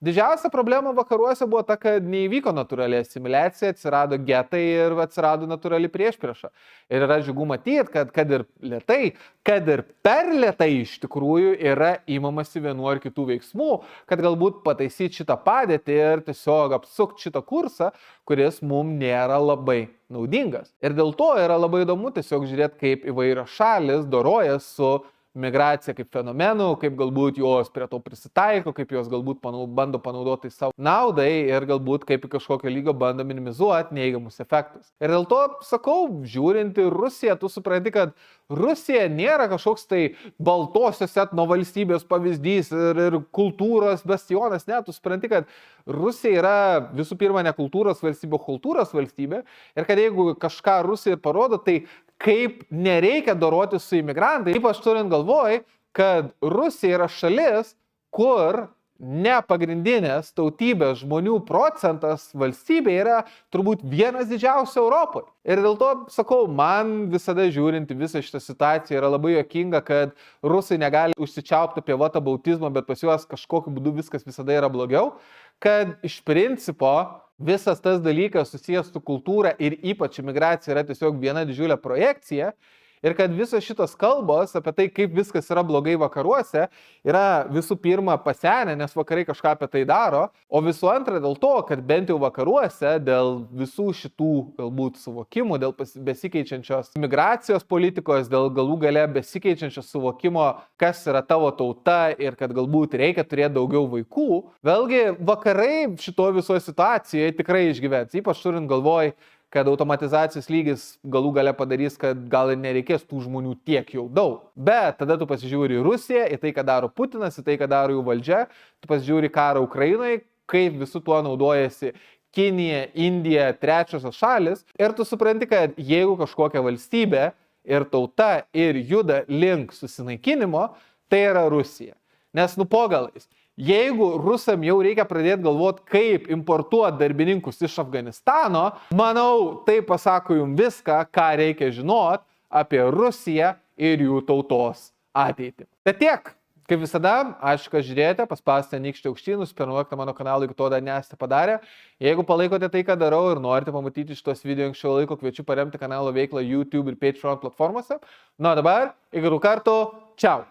Didžiausia problema vakaruose buvo ta, kad neįvyko natūrali asimiliacija, atsirado getai ir atsirado natūrali priešprieša. Ir yra džiugu matyti, kad ir lėtai, kad ir per lėtai iš tikrųjų yra įmamasi vienu ar kitų veiksmų, kad galbūt pataisyti šitą padėtį ir tiesiog apsukti šitą kursą, kuris mums nėra labai naudingas. Ir dėl to yra labai įdomu tiesiog žiūrėti, kaip įvairios šalis doroja su migracija kaip fenomenu, kaip galbūt jos prie to prisitaiko, kaip jos galbūt bando panaudoti savo naudai ir galbūt kaip į kažkokio lygio bando minimizuoti neigiamus efektus. Ir dėl to, sakau, žiūrint į Rusiją, tu supranti, kad Rusija nėra kažkoks tai baltosios etno valstybės pavyzdys ir kultūros bastionas, ne, tu supranti, kad Rusija yra visų pirma ne kultūros valstybė, o kultūros valstybė ir kad jeigu kažką Rusija parodo, tai kaip nereikia doroti su imigrantais, ypač turint galvoj, kad Rusija yra šalis, kur ne pagrindinės tautybės žmonių procentas valstybė yra turbūt vienas didžiausių Europoje. Ir dėl to, sakau, man visada žiūrinti visą šitą situaciją yra labai juokinga, kad rusai negali užsičiaupti apie vatabautizmą, bet pas juos kažkokiu būdu viskas visada yra blogiau, kad iš principo visas tas dalykas susijęs su kultūra ir ypač imigracija yra tiesiog viena didžiulė projekcija. Ir kad visos šitos kalbos apie tai, kaip viskas yra blogai vakaruose, yra visų pirma pasenę, nes vakarai kažką apie tai daro, o visų antra dėl to, kad bent jau vakaruose dėl visų šitų galbūt suvokimų, dėl besikeičiančios migracijos politikos, dėl galų gale besikeičiančios suvokimo, kas yra tavo tauta ir kad galbūt reikia turėti daugiau vaikų, vėlgi vakarai šitoje visoje situacijoje tikrai išgyvens, ypač turint galvoj, kad automatizacijos lygis galų gale padarys, kad gal ir nereikės tų žmonių tiek jau daug. Bet tada tu pasižiūri į Rusiją, į tai, ką daro Putinas, į tai, ką daro jų valdžia, tu pasižiūri karą Ukrainoje, kaip visų tuo naudojasi Kinija, Indija, trečiosios šalis ir tu supranti, kad jeigu kažkokia valstybė ir tauta ir juda link susinaikinimo, tai yra Rusija. Nes po galais. Jeigu rusam jau reikia pradėti galvoti, kaip importuoti darbininkus iš Afganistano, manau, tai pasako jums viską, ką reikia žinoti apie Rusiją ir jų tautos ateitį. Bet tiek, kaip visada, ačiū, kad žiūrėjote, paspausite nykštį aukštyn, nusprenuokite mano kanalą, jeigu to dar nesate padarę. Jeigu palaikote tai, ką darau ir norite pamatyti šitos video anksčiau laiko, kviečiu paremti kanalo veiklą YouTube ir Patreon platformose. Na, dabar, iki kitų kartų, čiau!